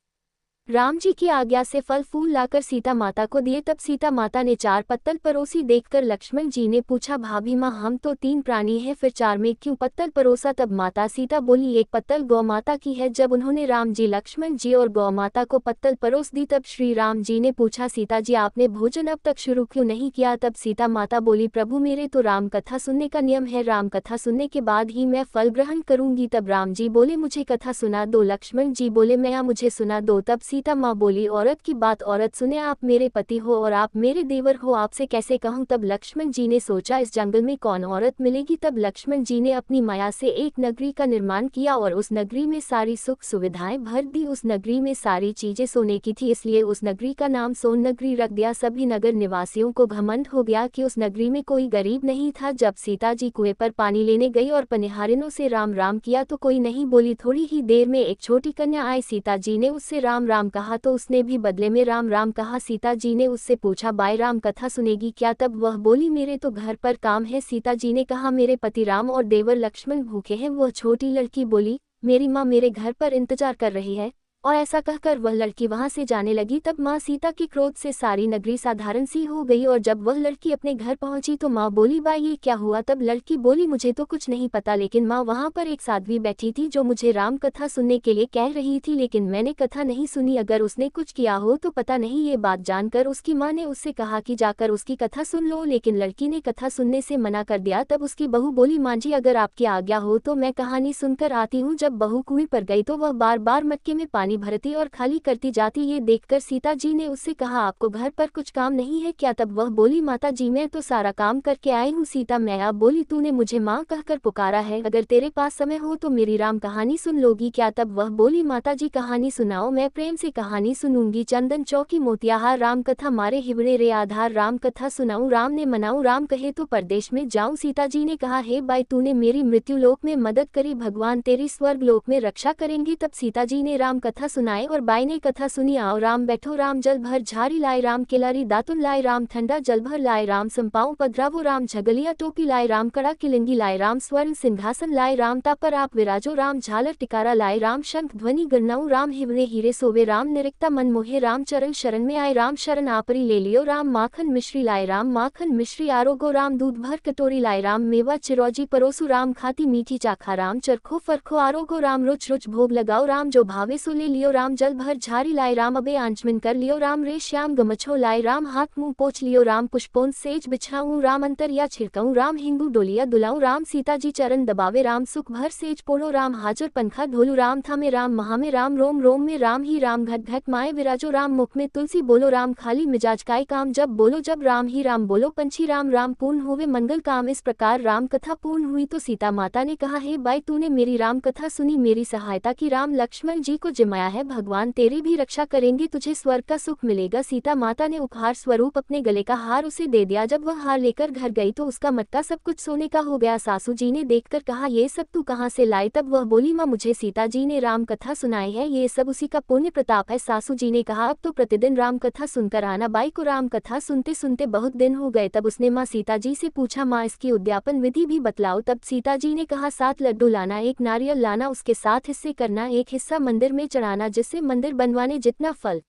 राम जी की आज्ञा से फल फूल लाकर सीता माता को दिए। तब सीता माता ने 4 पत्तल परोसी। देखकर लक्ष्मण जी ने पूछा भाभी माँ, हम तो 3 प्राणी हैं, फिर 4 में क्यों पत्तल परोसा? तब माता सीता बोली 1 पत्तल गौ माता की है। जब उन्होंने राम जी, लक्ष्मण जी और गौ माता को पत्तल परोस दी तब श्री राम जी ने पूछा सीता जी, आपने भोजन अब तक शुरू क्यों नहीं किया? तब सीता माता बोली प्रभु, मेरे तो राम कथा सुनने का नियम है, राम कथा सुनने के बाद ही मैं फल ग्रहण करूंगी। तब राम जी बोले मुझे कथा सुना दो। लक्ष्मण जी बोले मैं मुझे सुना दो। तब सीता माँ बोली औरत की बात औरत सुने, आप मेरे पति हो और आप मेरे देवर हो, आपसे कैसे कहूँ? तब लक्ष्मण जी ने सोचा इस जंगल में कौन औरत मिलेगी। तब लक्ष्मण जी ने अपनी माया से एक नगरी का निर्माण किया और उस नगरी में सारी सुख सुविधाएं भर दी। उस नगरी में सारी चीजें सोने की थी, इसलिए उस नगरी का नाम सोन नगरी रख दिया। सभी नगर निवासियों को घमंड हो गया कि उस नगरी में कोई गरीब नहीं था। जब सीता जी कुएं पर पानी लेने गई और पनिहारिनों से राम राम किया तो कोई नहीं बोली। थोड़ी ही देर में एक छोटी कन्या आई, सीता जी ने उससे राम राम कहा तो उसने भी बदले में राम राम कहा। सीता जी ने उससे पूछा बाई राम कथा सुनेगी क्या? तब वह बोली मेरे तो घर पर काम है। सीता जी ने कहा मेरे पति राम और देवर लक्ष्मण भूखे हैं। वह छोटी लड़की बोली मेरी माँ मेरे घर पर इंतजार कर रही है, और ऐसा कहकर वह लड़की वहां से जाने लगी। तब माँ सीता के क्रोध से सारी नगरी साधारण सी हो गई और जब वह लड़की अपने घर पहुंची तो माँ बोली बाई ये क्या हुआ? तब लड़की बोली मुझे तो कुछ नहीं पता, लेकिन माँ वहां पर एक साध्वी बैठी थी जो मुझे राम कथा सुनने के लिए कह रही थी, लेकिन मैंने कथा नहीं सुनी। अगर उसने कुछ किया हो तो पता नहीं। ये बात जानकर उसकी माँ ने उससे कहा कि जाकर उसकी कथा सुन लो, लेकिन लड़की ने कथा सुनने से मना कर दिया। तब उसकी बहू बोली माँ जी अगर आपकी आज्ञा हो तो मैं कहानी सुनकर आती हूँ। जब बहू कुएं पर गई तो वह बार बार मटके में पानी भरती और खाली करती जाती। ये देखकर सीता जी ने उससे कहा आपको घर पर कुछ काम नहीं है क्या? तब वह बोली माता जी मैं तो सारा काम करके आई हूँ। सीता मैया बोली तूने मुझे माँ कहकर पुकारा है, अगर तेरे पास समय हो तो मेरी राम कहानी सुन लोगी क्या? तब वह बोली माता जी कहानी सुनाओ, मैं प्रेम से कहानी सुनूंगी। चंदन चौकी मोतियाहार राम कथा मारे हिवड़े रे आधार, राम कथा सुनाऊं राम ने मनाऊं, राम कहे तो परदेश में जाऊं। सीता जी ने कहा हे बाई तूने मेरी मृत्यु लोक में मदद करी, भगवान तेरी स्वर्ग लोक में रक्षा करेंगे। तब सीता जी ने राम कथा सुनाए और बाई ने कथा सुनी। आओ राम बैठो, राम जल भर झारी लाए, राम केलारी दातुन लाए, राम ठंडा जल भर लाए, राम संपाऊ पधरावो, राम झगलिया टोपी लाए, राम कड़ा किलिंगी लाए, राम स्वर्ण सिंहासन लाए, राम तापर आप विराजो, राम झालर टिकारा लाए, राम शंख ध्वनि गणनाऊ, राम हिवड़े हीरे सोवे, राम निरिक्ता मन मोहे, राम चरण शरण में आए, राम शरण आपरी ले लियो, राम माखन मिश्री लाए, राम माखन मिश्री आरोगो, राम दूध भर कटोरी लाए, राम मेवा चिरौजी परोसु, राम खाती मीठी चाखा, राम चरखो फरखो आरोगो, राम रुच रुच भोग लगाओ, राम जो भावे सो ले लियो, राम जल भर झारी लाए, राम अबे आंचमिन कर लियो, राम रे श्याम गमछो लाए, राम हाथ मुंह पोछ लियो, राम पुष्पोन सेज बिछाऊं, राम अंतर या छिड़काऊं, राम हिंगू डोलिया दुलाऊं, राम सीता जी चरण दबावे, राम सुख भर सेज पोड़ो, राम हाजर पंखा ढोलू, राम थामे राम महामे, राम रोम रोम में राम ही राम घट घट माए विराजो, राम मुख में तुलसी बोलो, राम खाली मिजाज काय काम जब बोलो, जब राम ही राम बोलो पंछी राम राम पूर्ण होवे मंगल काम। इस प्रकार राम कथा पूर्ण हुई तो सीता माता ने कहा हे बाई तूने मेरी राम कथा सुनी, मेरी सहायता की, राम लक्ष्मण जी को जिमाया है, भगवान तेरी भी रक्षा करेंगे, तुझे स्वर्ग का सुख मिलेगा। सीता माता ने उपहार स्वरूप अपने गले का हार उसे दे दिया। जब वह हार लेकर घर गई तो उसका मटका सब कुछ सोने का हो गया। सासू जी ने देखकर कहा ये सब तू कहाँ से लाई? तब वह बोली माँ मुझे सीता जी ने राम कथा सुनाई है, ये सब उसी का पुण्य प्रताप है। सासू जी ने कहा अब तो प्रतिदिन राम कथा सुनकर आना। बाई को राम कथा सुनते सुनते बहुत दिन हो गए। तब उसने माँ सीता जी से पूछा माँ इसकी उद्यापन विधि भी बतलाओ। तब सीता जी ने कहा 7 लड्डू लाना, 1 नारियल लाना, उसके 7 हिस्से करना, 1 हिस्सा मंदिर में चढ़ाना जिससे मंदिर बनवाने जितना फल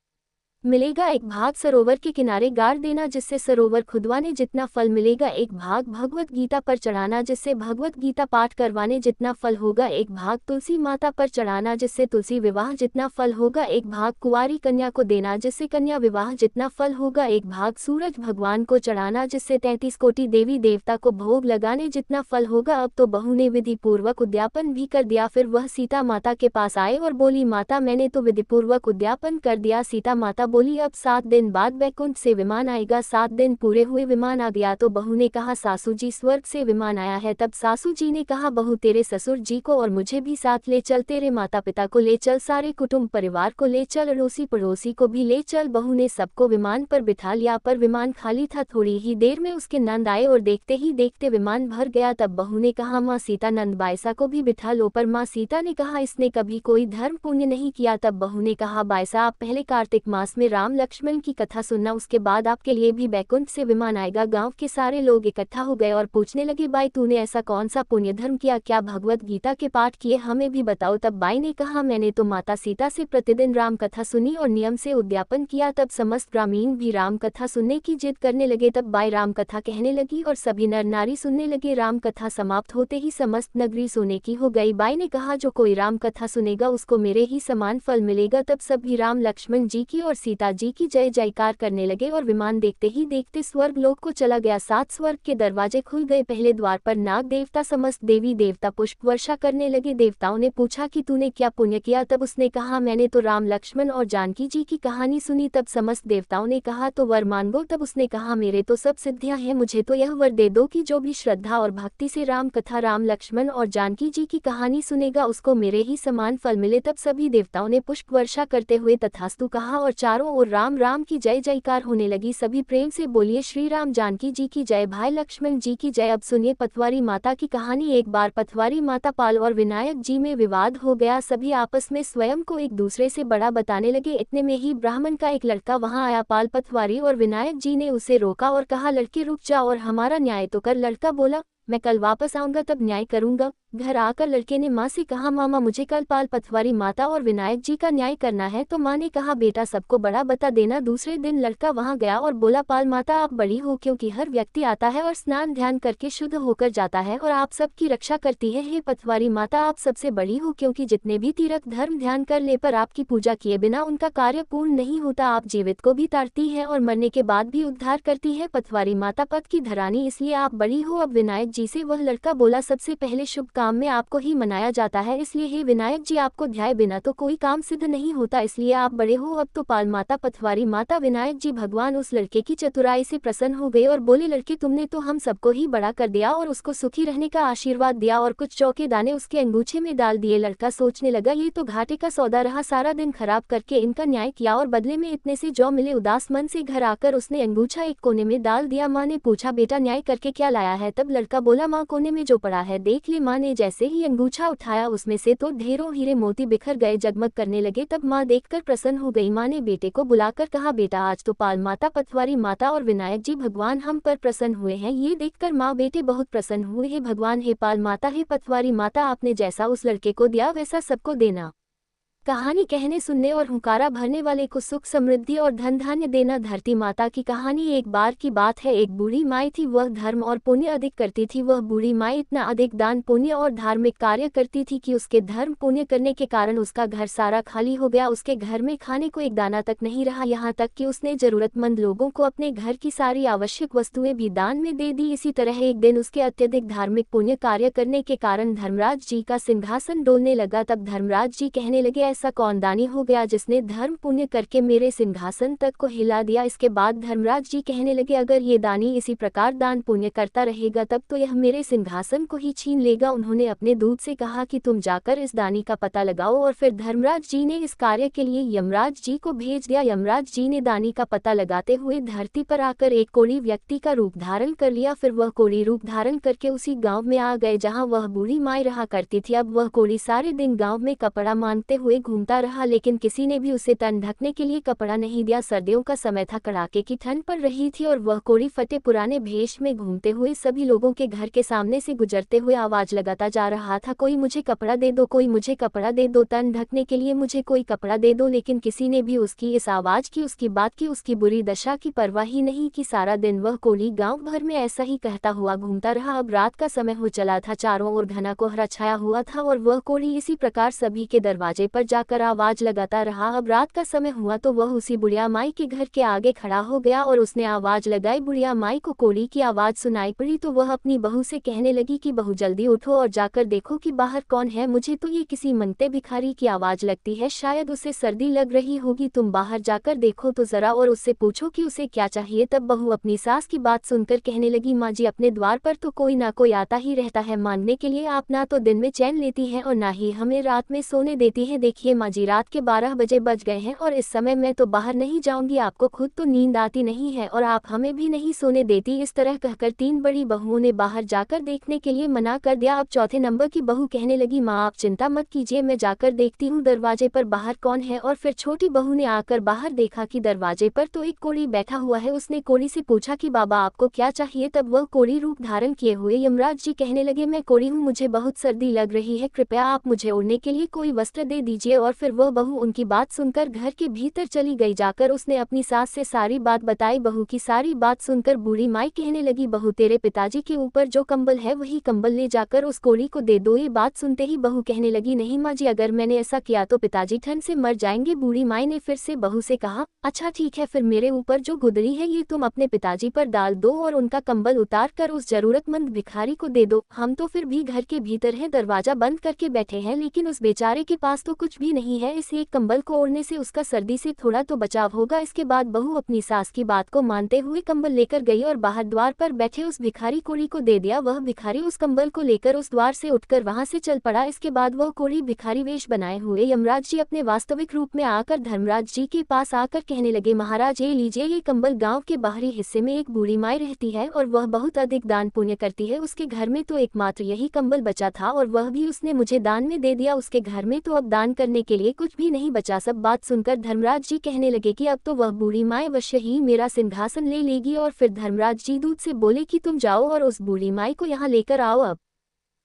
मिलेगा, 1 भाग सरोवर के किनारे गाड़ देना जिससे सरोवर खुदवाने जितना फल मिलेगा, 1 भाग भगवत गीता पर चढ़ाना जिससे भगवत गीता पाठ करवाने जितना फल होगा, 1 भाग तुलसी माता पर चढ़ाना जिससे तुलसी विवाह जितना फल होगा, 1 भाग कुंवारी कन्या को देना जिससे कन्या विवाह जितना फल होगा, 1 भाग सूरज भगवान को चढ़ाना जिससे 33 कोटि देवी देवता को भोग लगाने जितना फल होगा। अब तो बहू ने विधि पूर्वक उद्यापन भी कर दिया। फिर वह सीता माता के पास आए और बोली माता मैंने तो विधि पूर्वक उद्यापन कर दिया। सीता माता बोली अब 7 दिन बाद बैकुंठ से विमान आएगा। 7 दिन पूरे हुए विमान आ गया तो बहू ने कहा सासू जी स्वर्ग से विमान आया है। तब सासू जी ने कहा बहू तेरे ससुर जी को और मुझे भी साथ ले चल, तेरे माता पिता को ले चल, सारे कुटुंब परिवार को ले चल, अड़ोसी पड़ोसी को भी ले चल। बहू ने सबको विमान पर बिठा लिया पर विमान खाली था। थोड़ी ही देर में उसके नंद आए और देखते ही देखते विमान भर गया। तब बहू ने कहा माँ सीता नंद बायसा को भी बिठा लो, पर माँ सीता ने कहा इसने कभी कोई धर्म पुण्य नहीं किया। तब बहू ने कहा बायसा आप पहले कार्तिक मास में राम लक्ष्मण की कथा सुनना, उसके बाद आपके लिए भी बैकुंठ से विमान आएगा। गांव के सारे लोग इकट्ठा हो गए और पूछने लगे बाई तूने ऐसा कौन सा पुण्य धर्म किया, क्या भगवत गीता के पाठ किए, हमें भी बताओ। तब बाई ने कहा मैंने तो माता सीता से प्रतिदिन राम कथा सुनी और नियम से उद्यापन किया। तब समस्त ग्रामीण भी राम कथा सुनने की जिद करने लगे। तब बाई राम कथा कहने लगी और सभी नर नारी सुनने लगे। राम कथा समाप्त होते ही समस्त नगरी सोने की हो गई। बाई ने कहा जो कोई राम कथा सुनेगा उसको मेरे ही समान फल मिलेगा। तब सभी राम लक्ष्मण जी की और सीता जी की जय जयकार करने लगे और विमान देखते ही देखते स्वर्ग लोक को चला गया। 7 स्वर्ग के दरवाजे खुल गए। पहले द्वार पर नाग देवता समस्त देवी देवता पुष्प वर्षा करने लगे। देवताओं ने पूछा कि तूने क्या पुण्य किया। तब उसने कहा मैंने तो राम लक्ष्मण और जानकी जी की कहानी सुनी। तब समस्त देवताओं ने कहा तो वर मांगो। तब उसने कहा मेरे तो सब सिद्धियां हैं, मुझे तो यह वर दे दो कि जो भी श्रद्धा और भक्ति से राम कथा राम लक्ष्मण और जानकी जी की कहानी सुनेगा उसको मेरे ही समान फल मिले। तब सभी देवताओं ने पुष्प वर्षा करते हुए तथास्तु कहा और चारों ओर राम राम की जय जयकार होने लगी। सभी प्रेम से बोलिए श्री राम जानकी जी की जय, भाई लक्ष्मण जी की जय। अब सुनिए पतवारी माता की कहानी। एक बार पतवारी माता पाल और विनायक जी में विवाद हो गया। सभी आपस में स्वयं को एक दूसरे से बड़ा बताने लगे। इतने में ही ब्राह्मण का एक लड़का वहां आया। पाल पतवारी और विनायक जी ने उसे रोका और कहा लड़के रुक जा और हमारा न्याय तो कर। लड़का बोला मैं कल वापस आऊंगा तब न्याय करूंगा। घर आकर लड़के ने माँ से कहा मामा मुझे कल पाल पतवारी माता और विनायक जी का न्याय करना है। तो माँ ने कहा बेटा सबको बड़ा बता देना। दूसरे दिन लड़का वहां गया और बोला पाल माता आप बड़ी हो, क्योंकि हर व्यक्ति आता है और स्नान ध्यान करके शुद्ध होकर जाता है और आप सबकी रक्षा करती है। हे पतवारी माता आप सबसे बड़ी हो, क्योंकि जितने भी तीर्थ धर्म ध्यान कर ले पर आपकी पूजा किए बिना उनका कार्य पूर्ण नहीं होता। आप जीवित को भी तारती है और मरने के बाद भी उद्धार करती है। पतवारी माता पद की धरानी, इसलिए आप बड़ी हो। अब विनायक जी से वह लड़का बोला सबसे पहले शुभ काम में आपको ही मनाया जाता है, इसलिए हे विनायक जी आपको ध्याए बिना तो कोई काम सिद्ध नहीं होता, इसलिए आप बड़े हो। अब तो पाल माता पतवारी माता विनायक जी भगवान उस लड़के की चतुराई से प्रसन्न हो गए और बोले लड़के तुमने तो हम सबको ही बड़ा कर दिया और उसको सुखी रहने का आशीर्वाद दिया और कुछ चौके दाने उसके अंगूछे में डाल दिए। लड़का सोचने लगा ये तो घाटे का सौदा रहा, सारा दिन खराब करके इनका न्याय किया और बदले में इतने से जौ मिले। उदास मन से घर आकर उसने अंगूछा एक कोने में डाल दिया। माँ ने पूछा बेटा न्याय करके क्या लाया है। तब लड़का बोला माँ कोने में जो पड़ा है देख ले। माँ ने जैसे ही अंगूछा उठाया उसमें से तो ढेरों हीरे मोती बिखर गए, जगमग करने लगे। तब माँ देखकर प्रसन्न हो गई। माँ ने बेटे को बुलाकर कहा बेटा आज तो पाल माता पतवारी माता और विनायक जी भगवान हम पर प्रसन्न हुए हैं। ये देखकर माँ बेटे बहुत प्रसन्न हुए। हे भगवान, हे पाल माता, हे पतवारी माता, आपने जैसा उस लड़के को दिया वैसा सबको देना। कहानी कहने सुनने और हुंकारा भरने वाले को सुख समृद्धि और धन धान्य देना। धरती माता की कहानी। एक बार की बात है, एक बूढ़ी माई थी। वह धर्म और पुण्य अधिक करती थी। वह बूढ़ी माई इतना अधिक दान पुण्य और धार्मिक कार्य करती थी कि उसके धर्म पुण्य करने के कारण उसका घर सारा खाली हो गया। उसके घर में खाने को एक दाना तक नहीं रहा, यहाँ तक कि उसने जरूरतमंद लोगों को अपने घर की सारी आवश्यक वस्तुएं भी दान में दे दी। इसी तरह एक दिन उसके अत्यधिक धार्मिक पुण्य कार्य करने के कारण धर्मराज जी का सिंहासन डोलने लगा। तब धर्मराज जी कहने लगे ऐसा कौन दानी हो गया जिसने धर्म पुण्य करके मेरे सिंहासन तक को हिला दिया। इसके बाद धर्मराज जी कहने लगे अगर ये दानी इसी प्रकार दान पुण्य करता रहेगा तब तो यह मेरे सिंहासन को ही छीन लेगा। उन्होंने अपने दूत से कहा कि तुम जाकर इस दानी का पता लगाओ और फिर धर्मराज जी ने इस कार्य के लिए यमराज जी को भेज दिया। यमराज जी ने दानी का पता लगाते हुए धरती पर आकर एक कोढ़ी व्यक्ति का रूप धारण कर लिया। फिर वह कोढ़ी रूप धारण करके उसी गाँव में आ गए जहाँ वह बूढ़ी माई रहा करती थी। अब वह कोढ़ी सारे दिन गाँव में कपड़ा मांगते हुए घूमता रहा, लेकिन किसी ने भी उसे तन ढकने के लिए कपड़ा नहीं दिया। सर्दियों का समय था, कड़ाके की ठंड पड़ रही थी और वह कोढ़ी फटे पुराने भेष में घूमते हुए सभी लोगों के घर के सामने से गुजरते हुए आवाज लगाता जा रहा था, कोई मुझे कपड़ा दे दो, कोई मुझे कपड़ा दे दो, तन ढकने के लिए मुझे कोई कपड़ा दे दो। लेकिन किसी ने भी उसकी इस आवाज की, उसकी बात की, उसकी बुरी दशा की परवाह ही नहीं की। सारा दिन वह कोढ़ी गाँव भर में ऐसा ही कहता हुआ घूमता रहा। अब रात का समय हो चला था, चारों ओर घना कोहरा छाया हुआ था और वह कोढ़ी इसी प्रकार सभी के दरवाजे पर जाकर आवाज लगाता रहा। अब रात का समय हुआ तो वह उसी बुढ़िया माई के घर के आगे खड़ा हो गया और उसने आवाज लगाई। बुढ़िया माई को कोड़ी की आवाज सुनाई पड़ी तो वह अपनी बहू से कहने लगी कि बहू जल्दी उठो और जाकर देखो कि बाहर कौन है, मुझे तो ये किसी मंगते भिखारी की आवाज लगती है, शायद उसे सर्दी लग रही होगी, तुम बाहर जाकर देखो तो जरा और उससे पूछो कि उसे क्या चाहिए। तब बहू अपनी सास की बात सुनकर कहने लगी, माँ जी अपने द्वार पर तो कोई ना कोई आता ही रहता है मांगने के लिए, आप ना तो दिन में चैन लेती है और ना ही हमें रात में सोने देती है। देखिए माँ जी रात के 12 बजे बज गए हैं और इस समय मैं तो बाहर नहीं जाऊंगी, आपको खुद तो नींद आती नहीं है और आप हमें भी नहीं सोने देती। इस तरह कहकर 3 बड़ी बहुओं ने बाहर जाकर देखने के लिए मना कर दिया। अब चौथे नंबर की बहू कहने लगी, माँ आप चिंता मत कीजिए, मैं जाकर देखती हूँ दरवाजे पर बाहर कौन है। और फिर छोटी बहू ने आकर बाहर देखा कि दरवाजे पर तो एक कोढ़ी बैठा हुआ है। उसने कोढ़ी से पूछा कि बाबा आपको क्या चाहिए। तब वह कोढ़ी रूप धारण किए हुए यमराज जी कहने लगे, मैं कोढ़ी हूँ, मुझे बहुत सर्दी लग रही है, कृपया आप मुझे ओढ़ने के लिए कोई वस्त्र दे दीजिए। और फिर वह बहू उनकी बात सुनकर घर के भीतर चली गई। जाकर उसने अपनी सास से सारी बात बताई। बहू की सारी बात सुनकर बूढ़ी माई कहने लगी, बहू तेरे पिताजी के ऊपर जो कंबल है वही कंबल ले जाकर उस कोढ़ी को दे दो। ये बात सुनते ही बहू कहने लगी, नहीं माँ जी अगर मैंने ऐसा किया तो पिताजी ठंड से मर जाएंगे। बूढ़ी माई ने फिर से बहू से कहा, अच्छा ठीक है, फिर मेरे ऊपर जो गुदड़ी है ये तुम अपने पिताजी पर डाल दो और उनका कंबल उतार कर उस जरूरतमंद भिखारी को दे दो। हम तो फिर भी घर के भीतर हैं, दरवाजा बंद करके बैठे हैं, लेकिन उस बेचारे के पास तो कुछ भी नहीं है, इस एक कंबल को ओढ़ने से उसका सर्दी से थोड़ा तो बचाव होगा। इसके बाद बहू अपनी सास की बात को मानते हुए कंबल लेकर गई और बाहर द्वार पर बैठे उस भिखारी कोढ़ी को दे दिया। वह भिखारी उस कंबल को लेकर उस द्वार से उठकर वहां से चल पड़ा। इसके बाद वह कोढ़ी भिखारी वेश बनाए हुए यमराज जी अपने वास्तविक रूप में आकर धर्मराज जी के पास आकर कहने लगे, महाराज ये लीजिए, ये कंबल गांव के बाहरी हिस्से में एक बूढ़ी माई रहती है और वह बहुत अधिक दान पुण्य करती है, उसके घर में तो एकमात्र यही कंबल बचा था और वह भी उसने मुझे दान में दे दिया, उसके घर में तो अब दान करने के लिए कुछ भी नहीं बचा। सब बात सुनकर धर्मराज जी कहने लगे कि अब तो वह बूढ़ी माई अवश्य ही मेरा सिंहासन ले लेगी। और फिर धर्मराज जी दूत से बोले कि तुम जाओ और उस बूढ़ी माई को यहाँ लेकर आओ। अब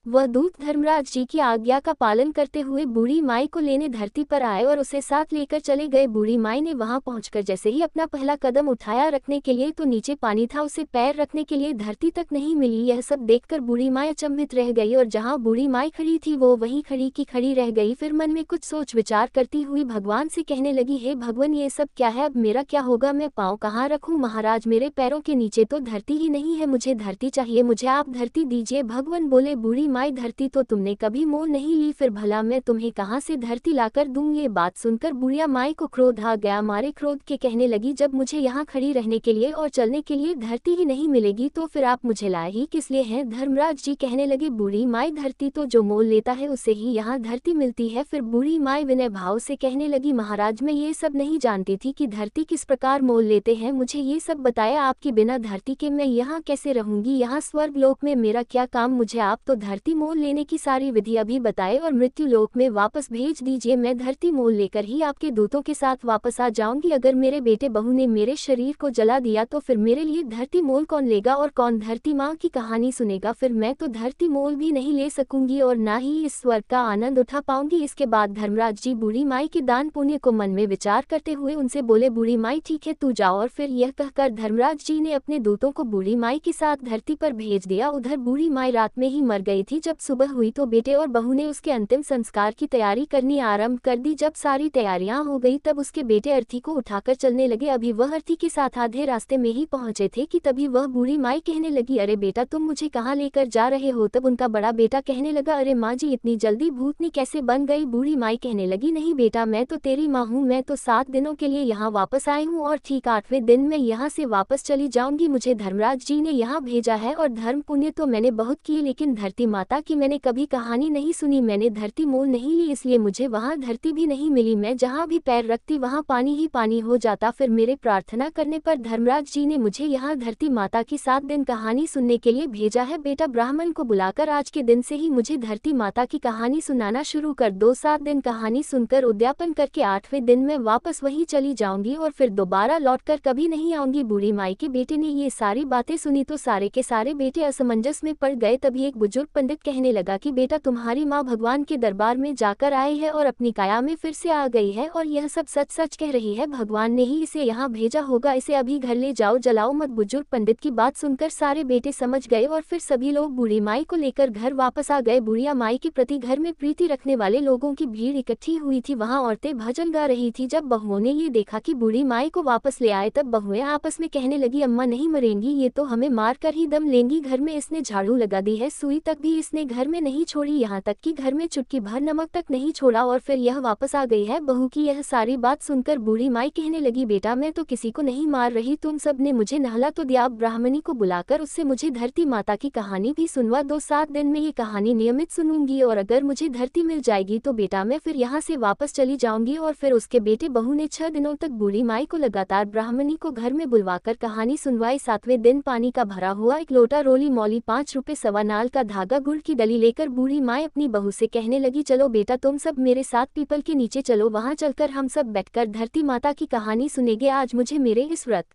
वह दूत धर्मराज जी की आज्ञा का पालन करते हुए बूढ़ी माई को लेने धरती पर आए और उसे साथ लेकर चले गए। बूढ़ी माई ने वहां पहुंचकर जैसे ही अपना पहला कदम उठाया रखने के लिए तो नीचे पानी था, उसे पैर रखने के लिए धरती तक नहीं मिली। यह सब देखकर बूढ़ी माई अचंभित रह गई और जहां बूढ़ी माई खड़ी थी वो वहीं खड़ी की खड़ी रह गई। फिर मन में कुछ सोच विचार करती हुई भगवान से कहने लगी, हे भगवान ये सब क्या है, अब मेरा क्या होगा, मैं पाँव कहाँ रखूँ। महाराज मेरे पैरों के नीचे तो धरती ही नहीं है, मुझे धरती चाहिए, मुझे आप धरती दीजिए। भगवान बोले, बूढ़ी माई धरती तो तुमने कभी मोल नहीं ली, फिर भला मैं तुम्हें कहां से धरती लाकर दूं। ये बात सुनकर बुढ़िया माई को क्रोध आ गया। मारे क्रोध के कहने लगी, जब मुझे यहाँ खड़ी रहने के लिए और चलने के लिए धरती ही नहीं मिलेगी तो फिर आप मुझे लाए ही किस लिए हैं। धर्मराज जी कहने लगे, बूढ़ी माई धरती तो जो मोल लेता है उसे ही यहाँ धरती मिलती है। फिर बूढ़ी माई विनय भाव से कहने लगी, महाराज मैं ये सब नहीं जानती थी कि धरती किस प्रकार मोल लेते हैं, मुझे ये सब बताया आपके बिना धरती के मैं यहाँ कैसे रहूंगी, यहाँ स्वर्ग लोक में मेरा क्या काम, मुझे आप तो धरती मोल लेने की सारी विधि अभी बताए और मृत्यु लोक में वापस भेज दीजिए, मैं धरती मोल लेकर ही आपके दूतों के साथ वापस आ जाऊंगी। अगर मेरे बेटे बहू ने मेरे शरीर को जला दिया तो फिर मेरे लिए धरती मोल कौन लेगा और कौन धरती माँ की कहानी सुनेगा, फिर मैं तो धरती मोल भी नहीं ले सकूंगी और ना ही इस स्वर्ग का आनंद उठा पाऊंगी। इसके बाद धर्मराज जी बूढ़ी माई के दान पुण्य को मन में विचार करते हुए उनसे बोले, बूढ़ी माई ठीक है तू जाओ। और फिर यह कहकर धर्मराज जी ने अपने दूतों को बूढ़ी माई के साथ धरती पर भेज दिया। उधर बूढ़ी माई रात में ही मर गई थी। जब सुबह हुई तो बेटे और बहू ने उसके अंतिम संस्कार की तैयारी करनी आरंभ कर दी। जब सारी तैयारियां हो गई तब उसके बेटे अर्थी को उठाकर चलने लगे। अभी वह अर्थी के साथ आधे रास्ते में ही पहुंचे थे कि तभी वह बूढ़ी माई कहने लगी, अरे बेटा तुम मुझे कहाँ लेकर जा रहे हो। तब उनका बड़ा बेटा कहने लगा, अरे माँ जी इतनी जल्दी भूतनी कैसे बन गई। बूढ़ी माई कहने लगी, नहीं बेटा मैं तो तेरी माँ हूँ, मैं तो 7 दिनों के लिए यहाँ वापस आई हूँ और ठीक 8वें दिन में यहाँ से वापस चली जाऊंगी। मुझे धर्मराज जी ने यहाँ भेजा है और धर्म पुण्य तो मैंने बहुत किए, लेकिन धरती माता की मैंने कभी कहानी नहीं सुनी, मैंने धरती मोल नहीं ली, इसलिए मुझे वहाँ धरती भी नहीं मिली। मैं जहाँ भी पैर रखती वहाँ पानी ही पानी हो जाता। फिर मेरे प्रार्थना करने पर धर्मराज जी ने मुझे यहाँ धरती माता की 7 दिन कहानी सुनने के लिए भेजा है। बेटा ब्राह्मण को बुलाकर आज के दिन से ही मुझे धरती माता की कहानी सुनाना शुरू कर दो। 7 दिन कहानी सुनकर उद्यापन करके 8वें दिन में वापस वहीं चली जाऊंगी और फिर दोबारा लौटकर कभी नहीं आऊंगी। बूढ़ी माई के बेटे ने ये सारी बातें सुनी तो सारे के सारे बेटे असमंजस में पड़ गए। तभी एक बुजुर्ग पंडित कहने लगा कि बेटा तुम्हारी माँ भगवान के दरबार में जाकर आई है और अपनी काया में फिर से आ गई है और यह सब सच सच कह रही है। भगवान ने ही इसे यहाँ भेजा होगा, इसे अभी घर ले जाओ, जलाओ मत। बुजुर्ग पंडित की बात सुनकर सारे बेटे समझ गए और फिर सभी लोग बूढ़ी माई को लेकर घर वापस आ गए। बुढ़िया माई के प्रति घर में प्रीति रखने वाले लोगों की भीड़ इकट्ठी हुई थी। वहाँ औरतें भजन गा रही थी। जब बहुओं ने ये देखा कि बूढ़ी माई को वापस ले आए तब बहुएं आपस में कहने लगी, अम्मा नहीं मरेंगी, ये तो हमें मार कर ही दम लेंगी। घर में इसने झाड़ू लगा दी है, सुई तक भी इसने घर में नहीं छोड़ी, यहाँ तक कि घर में चुटकी भर नमक तक नहीं छोड़ा और फिर यह वापस आ गई है। बहू की यह सारी बात सुनकर बूढ़ी माई कहने लगी, बेटा मैं तो किसी को नहीं मार रही, तुम सब ने मुझे नहला तो दिया। अब ब्राह्मणी को बुलाकर उससे मुझे धरती माता की कहानी भी सुनवा दो। 7 दिन में ये कहानी नियमित सुनूंगी और अगर मुझे धरती मिल जाएगी तो बेटा मैं फिर यहाँ से वापस चली जाऊंगी। और फिर उसके बेटे बहू ने 6 दिनों तक बूढ़ी माई को लगातार ब्राह्मणी को घर में बुलवाकर कहानी सुनवाई। 7वें दिन पानी का भरा हुआ 1 लोटा रोली मौली, 5 रुपए, सवा नाल का धागा, गुड़ की डली लेकर बूढ़ी माई अपनी बहू से कहने लगी, चलो बेटा तुम सब मेरे साथ पीपल के नीचे चलो, वहां चलकर हम सब बैठकर धरती माता की कहानी सुनेंगे। आज मुझे मेरे इस व्रत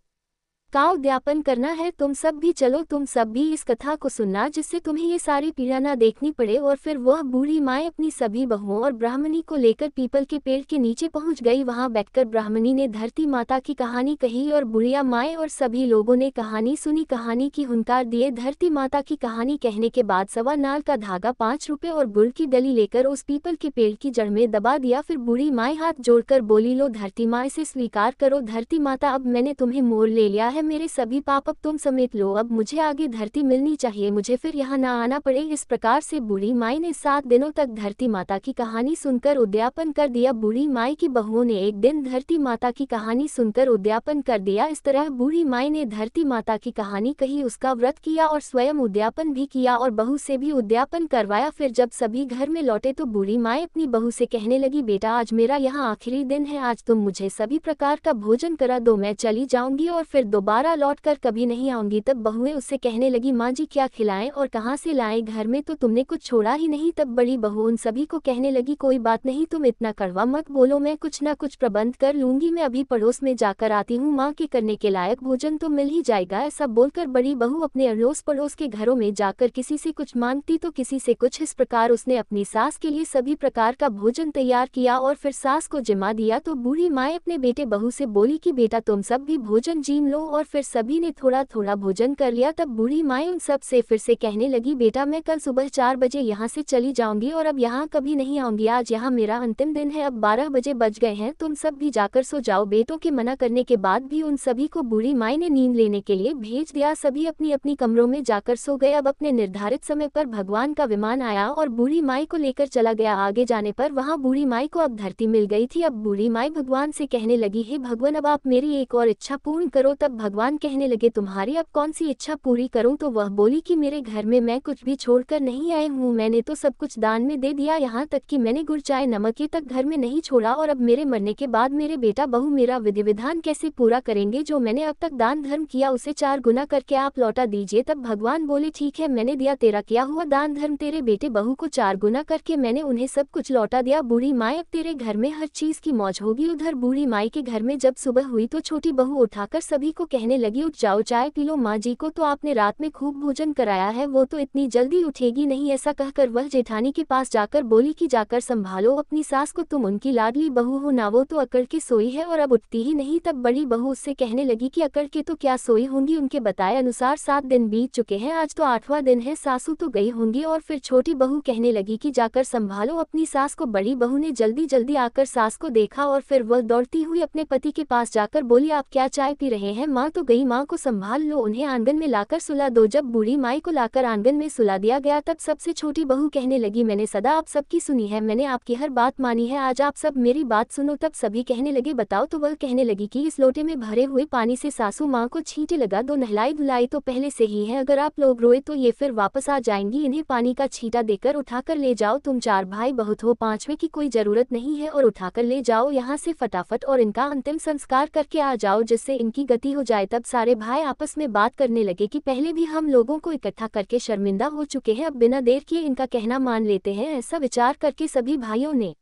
का उद्यापन करना है, तुम सब भी चलो, तुम सब भी इस कथा को सुनना जिससे तुम्हें ये सारी पीड़ा ना देखनी पड़े। और फिर वह बूढ़ी माई अपनी सभी बहुओं और ब्राह्मणी को लेकर पीपल के पेड़ के नीचे पहुंच गई। वहां बैठकर ब्राह्मणी ने धरती माता की कहानी कही और बुढ़िया माई और सभी लोगों ने कहानी सुनी। कहानी की हुंकार दिए। धरती माता की कहानी कहने के बाद सवा नाल का धागा, 5 रुपए और गुड़ की डली लेकर उस पीपल के पेड़ की जड़ में दबा दिया। फिर बूढ़ी माई हाथ जोड़कर बोली, लो धरती माँ इसे स्वीकार करो। धरती माता अब मैंने तुम्हें मोल ले लिया है, मेरे सभी पाप अब तुम समेट लो, अब मुझे आगे धरती मिलनी चाहिए, मुझे फिर यहाँ ना आना पड़े। इस प्रकार से बूढ़ी माई ने 7 दिनों तक धरती माता की कहानी सुनकर उद्यापन कर दिया। बूढ़ी माई की बहुओं ने एक दिन धरती माता की कहानी सुनकर उद्यापन कर दिया। इस तरह बूढ़ी माई ने धरती माता की कहानी कही, उसका व्रत किया और स्वयं उद्यापन भी किया और बहू से भी उद्यापन करवाया। फिर जब सभी घर में लौटे तो बूढ़ी माई अपनी बहू से कहने लगी, बेटा आज मेरा यहाँ आखिरी दिन है, आज तुम मुझे सभी प्रकार का भोजन करा दो, मैं चली जाऊंगी और फिर दोबारा लौट कर कभी नहीं आऊंगी। तब बहुएं उससे कहने लगी, माँ जी क्या खिलाएं और कहाँ से लाएं, घर में तो तुमने कुछ छोड़ा ही नहीं। तब बड़ी बहू उन सभी को कहने लगी, कोई बात नहीं, तुम इतना कड़वा मत बोलो, मैं कुछ ना कुछ प्रबंध कर लूंगी, मैं अभी पड़ोस में जाकर आती हूँ, माँ के करने के लायक भोजन तो मिल ही जाएगा। ऐसा बोलकर बड़ी बहू अपने अड़ोस पड़ोस के घरों में जाकर किसी से कुछ मांगती तो किसी से कुछ। इस प्रकार उसने अपनी सास के लिए सभी प्रकार का भोजन तैयार किया और फिर सास को जिमा दिया। तो बूढ़ी माँ अपने बेटे बहू से बोली कि बेटा तुम सब भी भोजन जीम लो और फिर सभी ने थोड़ा थोड़ा भोजन कर लिया। तब बूढ़ी माई उन सब से फिर से कहने लगी, बेटा मैं कल सुबह 4 बजे यहाँ से चली जाऊंगी और अब यहाँ कभी नहीं आऊंगी, आज यहाँ मेरा अंतिम दिन है, अब 12 बजे बज गए हैं, तुम सब भी जाकर सो जाओ। बेटों के मना करने के बाद भी उन सभी को बूढ़ी माई ने नींद लेने के लिए भेज दिया। सभी अपनी अपनी कमरों में जाकर सो गए। अब अपने निर्धारित समय पर भगवान का विमान आया और बूढ़ी माई को लेकर चला गया। आगे जाने पर वहाँ बूढ़ी माई को अब धरती मिल गई थी। अब बूढ़ी माई भगवान से कहने लगी, हे भगवान अब आप मेरी एक और इच्छा पूर्ण करो। तब भगवान कहने लगे, तुम्हारी अब कौन सी इच्छा पूरी करूं? तो वह बोली कि मेरे घर में मैं कुछ भी छोड़कर नहीं आई हूँ, मैंने तो सब कुछ दान में दे दिया, यहाँ तक कि मैंने गुड़ चाय नमक तक घर में नहीं छोड़ा। और अब मेरे मरने के बाद मेरे बेटा बहू मेरा विधि विधान कैसे पूरा करेंगे? जो मैंने अब तक दान धर्म किया उसे 4 गुना करके आप लौटा दीजिए। तब भगवान बोले, ठीक है, मैंने दिया, तेरा किया हुआ दान धर्म तेरे बेटे बहू को 4 गुना करके मैंने उन्हें सब कुछ लौटा दिया। बूढ़ी माई अब तेरे घर में हर चीज की मौज होगी। उधर बूढ़ी माई के घर में जब सुबह हुई तो छोटी बहू उठाकर सभी को कहने लगी, उठ जाओ, चाय पी लो, माँ जी को तो आपने रात में खूब भोजन कराया है, वो तो इतनी जल्दी उठेगी नहीं। ऐसा कहकर वह जेठानी के पास जाकर बोली कि जाकर संभालो अपनी सास को, तुम उनकी लाडली बहू हो ना, वो तो अकड़ के सोई है और अब उठती ही नहीं। तब बड़ी बहू उससे कहने लगी कि अकड़ के तो क्या सोई होंगी, उनके बताए अनुसार 7 दिन बीत चुके हैं, आज तो 8वां दिन है, सासू तो गई होंगी। और फिर छोटी बहू कहने लगी कि जाकर संभालो अपनी सास को। बड़ी बहू ने जल्दी जल्दी आकर सास को देखा और फिर वह दौड़ती हुई अपने पति के पास जाकर बोली, आप क्या चाय पी रहे हैं? माँ तो गई, माँ को संभाल लो, उन्हें आंगन में लाकर सुला दो। जब बूढ़ी माई को लाकर आंगन में सुला दिया गया तब सबसे छोटी बहू कहने लगी, मैंने सदा आप सबकी सुनी है, मैंने आपकी हर बात मानी है, आज आप सब मेरी बात सुनो। तब सभी कहने लगे, बताओ। तो वह कहने लगी कि इस लोटे में भरे हुए पानी से सासू माँ को छींटे लगा दो, नहलाई धुलाई तो पहले से ही है, अगर आप लोग रोए तो ये फिर वापस आ जाएंगी, इन्हें पानी का छींटा देकर उठाकर ले जाओ, तुम 4 भाई बहुत हो, 5वें की कोई जरूरत नहीं है, और उठाकर ले जाओ यहाँ से फटाफट और इनका अंतिम संस्कार करके आ जाओ जिससे इनकी गति हो जाए। तब सारे भाई आपस में बात करने लगे कि पहले भी हम लोगों को इकट्ठा करके शर्मिंदा हो चुके हैं, अब बिना देर किए इनका कहना मान लेते हैं। ऐसा विचार करके सभी भाइयों ने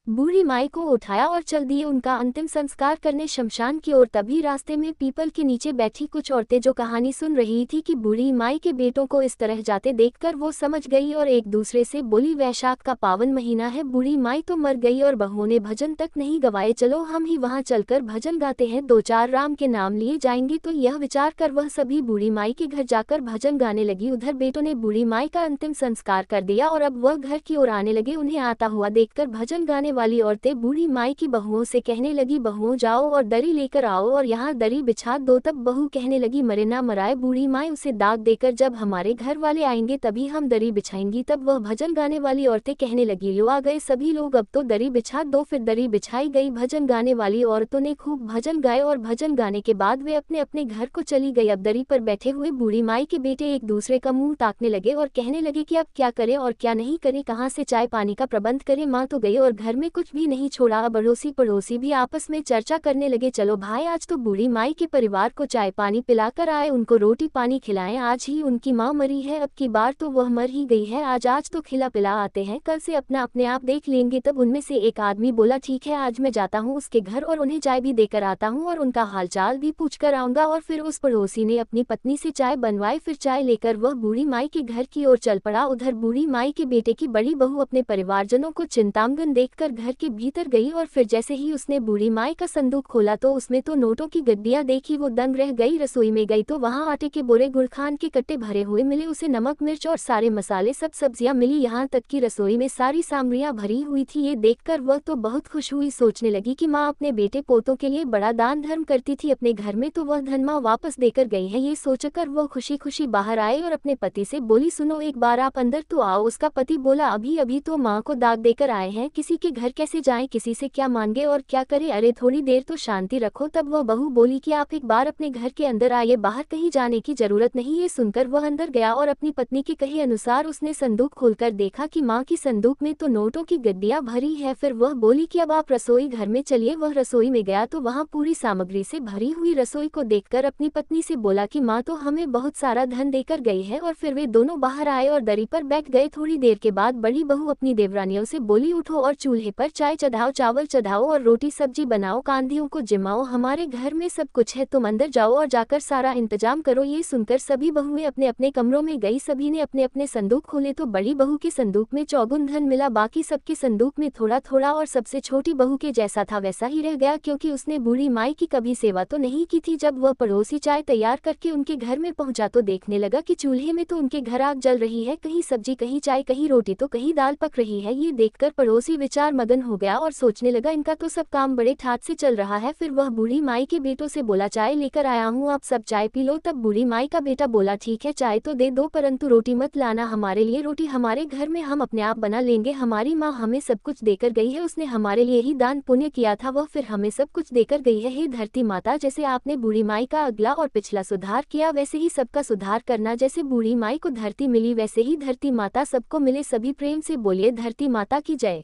बूढ़ी माई को उठाया और चल दिए उनका अंतिम संस्कार करने शमशान की ओर। तभी रास्ते में पीपल के नीचे बैठी कुछ औरतें जो कहानी सुन रही थी कि बूढ़ी माई के बेटों को इस तरह जाते देखकर वो समझ गई और एक दूसरे से बोली, वैशाख का पावन महीना है, बूढ़ी माई तो मर गई और बहुओं ने भजन तक नहीं गवाए, चलो हम ही वहां चलकर भजन गाते हैं, दो चार राम के नाम लिए जाएंगे। तो यह विचार कर वह सभी बूढ़ी माई के घर जाकर भजन गाने लगी। उधर बेटों ने बूढ़ी माई का अंतिम संस्कार कर दिया और अब वह घर की ओर आने लगे। उन्हें आता हुआ देखकर भजन गाने वाली औरतें बूढ़ी माई की बहुओं से कहने लगी, बहुओं जाओ और दरी लेकर आओ और यहाँ दरी बिछा दो। तब बहू कहने लगी, मरे ना मराए बूढ़ी माई, उसे दाग देकर जब हमारे घर वाले आएंगे तभी हम दरी बिछाएंगी। तब वह भजन गाने वाली औरतें कहने लगी, लो आ गए सभी लोग, अब तो दरी बिछा दो। फिर दरी बिछाई गई। भजन गाने वाली औरतों ने खूब भजन गाए और भजन गाने के बाद वे अपने अपने घर को चली गई। अब दरी पर बैठे हुए बूढ़ी माई के बेटे एक दूसरे का मुंह ताकने लगे और कहने लगे कि अब क्या करें और क्या नहीं करें, कहाँ से चाय पानी का प्रबंध करें। माँ तो गई और घर में कुछ भी नहीं छोड़ा। अब अड़ोसी पड़ोसी भी आपस में चर्चा करने लगे, चलो भाई आज तो बूढ़ी माई के परिवार को चाय पानी पिलाकर आए, उनको रोटी पानी खिलाएं, आज ही उनकी माँ मरी है, अब की बार तो वह मर ही गई है, आज आज तो खिला पिला आते हैं, कल से अपना अपने आप देख लेंगे। तब उनमें से एक आदमी बोला, ठीक है आज मैं जाता हूँ उसके घर और उन्हें चाय भी देकर आता हूँ और उनका हालचाल भी पूछ कर आऊंगा। और फिर उस पड़ोसी ने अपनी पत्नी से चाय बनवाई। फिर चाय लेकर वह बूढ़ी माई के घर की ओर चल पड़ा। उधर बूढ़ी माई के बेटे की बड़ी बहू अपने परिवारजनों को चिंतामग्न देखकर घर के भीतर गई और फिर जैसे ही उसने बूढ़ी माई का संदूक खोला तो उसमें तो नोटों की गड्डियां देखी, वो दंग रह गई। रसोई में गई तो वहां आटे के बोरे गुड़खान के कट्टे भरे हुए मिले, उसे नमक मिर्च और सारे मसाले सब सब्जियां मिली, यहाँ तक कि रसोई में सारी सामग्रियां भरी हुई थी। ये देखकर वह तो बहुत खुश हुई, सोचने लगी कि माँ अपने बेटे पोतों के लिए बड़ा दान धर्म करती थी, अपने घर में तो वह धन माँ वापस देकर गई है। ये सोचकर वह खुशी खुशी बाहर आए और अपने पति से बोली, सुनो एक बार आप अंदर तो आओ। उसका पति बोला, अभी अभी तो माँ को दाग देकर आए हैं, किसी के घर कैसे जाएं, किसी से क्या मांगे और क्या करे, अरे थोड़ी देर तो शांति रखो। तब वह बहू बोली कि आप एक बार अपने घर के अंदर आइए, बाहर कहीं जाने की जरूरत नहीं। ये सुनकर वह अंदर गया और अपनी पत्नी के कहे अनुसार उसने संदूक खोलकर देखा कि माँ की संदूक में तो नोटों की गड्डियां भरी है। फिर वह बोली कि अब आप रसोई घर में चलिए। वह रसोई में गया तो वहाँ पूरी सामग्री से भरी हुई रसोई को देखकर अपनी पत्नी से बोला कि माँ तो हमें बहुत सारा धन देकर गई है। और फिर वे दोनों बाहर आए और दरी पर बैठ गए। थोड़ी देर के बाद बड़ी बहू अपनी देवरानियों से बोली, उठो और चूल्हे पर चाय चढ़ाओ, चावल चढ़ाओ और रोटी सब्जी बनाओ, कांधियों को जिमाओ, हमारे घर में सब कुछ है, तुम अंदर जाओ और जाकर सारा इंतजाम करो। ये सुनकर सभी बहुएं अपने अपने कमरों में गई। सभी ने अपने अपने संदूक खोले तो बड़ी बहू के संदूक में चौगुन धन मिला, बाकी सबके संदूक में थोड़ा थोड़ा, और सबसे छोटी बहू के जैसा था वैसा ही रह गया, क्योंकि उसने बूढ़ी माई की कभी सेवा तो नहीं की थी। जब वह पड़ोसी चाय तैयार करके उनके घर में पहुंचा तो देखने लगा कि चूल्हे में तो उनके घर आग जल रही है, कहीं सब्जी कहीं चाय कहीं रोटी तो कहीं दाल पक रही है। ये देखकर पड़ोसी विचार मगन हो गया और सोचने लगा, इनका तो सब काम बड़े ठाट से चल रहा है। फिर वह बूढ़ी माई के बेटों से बोला, चाय लेकर आया हूँ, आप सब चाय पी लो। तब बूढ़ी माई का बेटा बोला, ठीक है चाय तो दे दो, परंतु रोटी मत लाना हमारे लिए, रोटी हमारे घर में हम अपने आप बना लेंगे, हमारी माँ हमें सब कुछ देकर गई है, उसने हमारे लिए ही दान पुण्य किया था, वह फिर हमें सब कुछ देकर गई है। हे धरती माता, जैसे आपने बूढ़ी माई का अगला और पिछला सुधार किया वैसे ही सबका सुधार करना, जैसे बूढ़ी माई को धरती मिली वैसे ही धरती माता सबको मिले। सभी प्रेम से बोलिए, धरती माता की जय।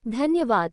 धन्यवाद।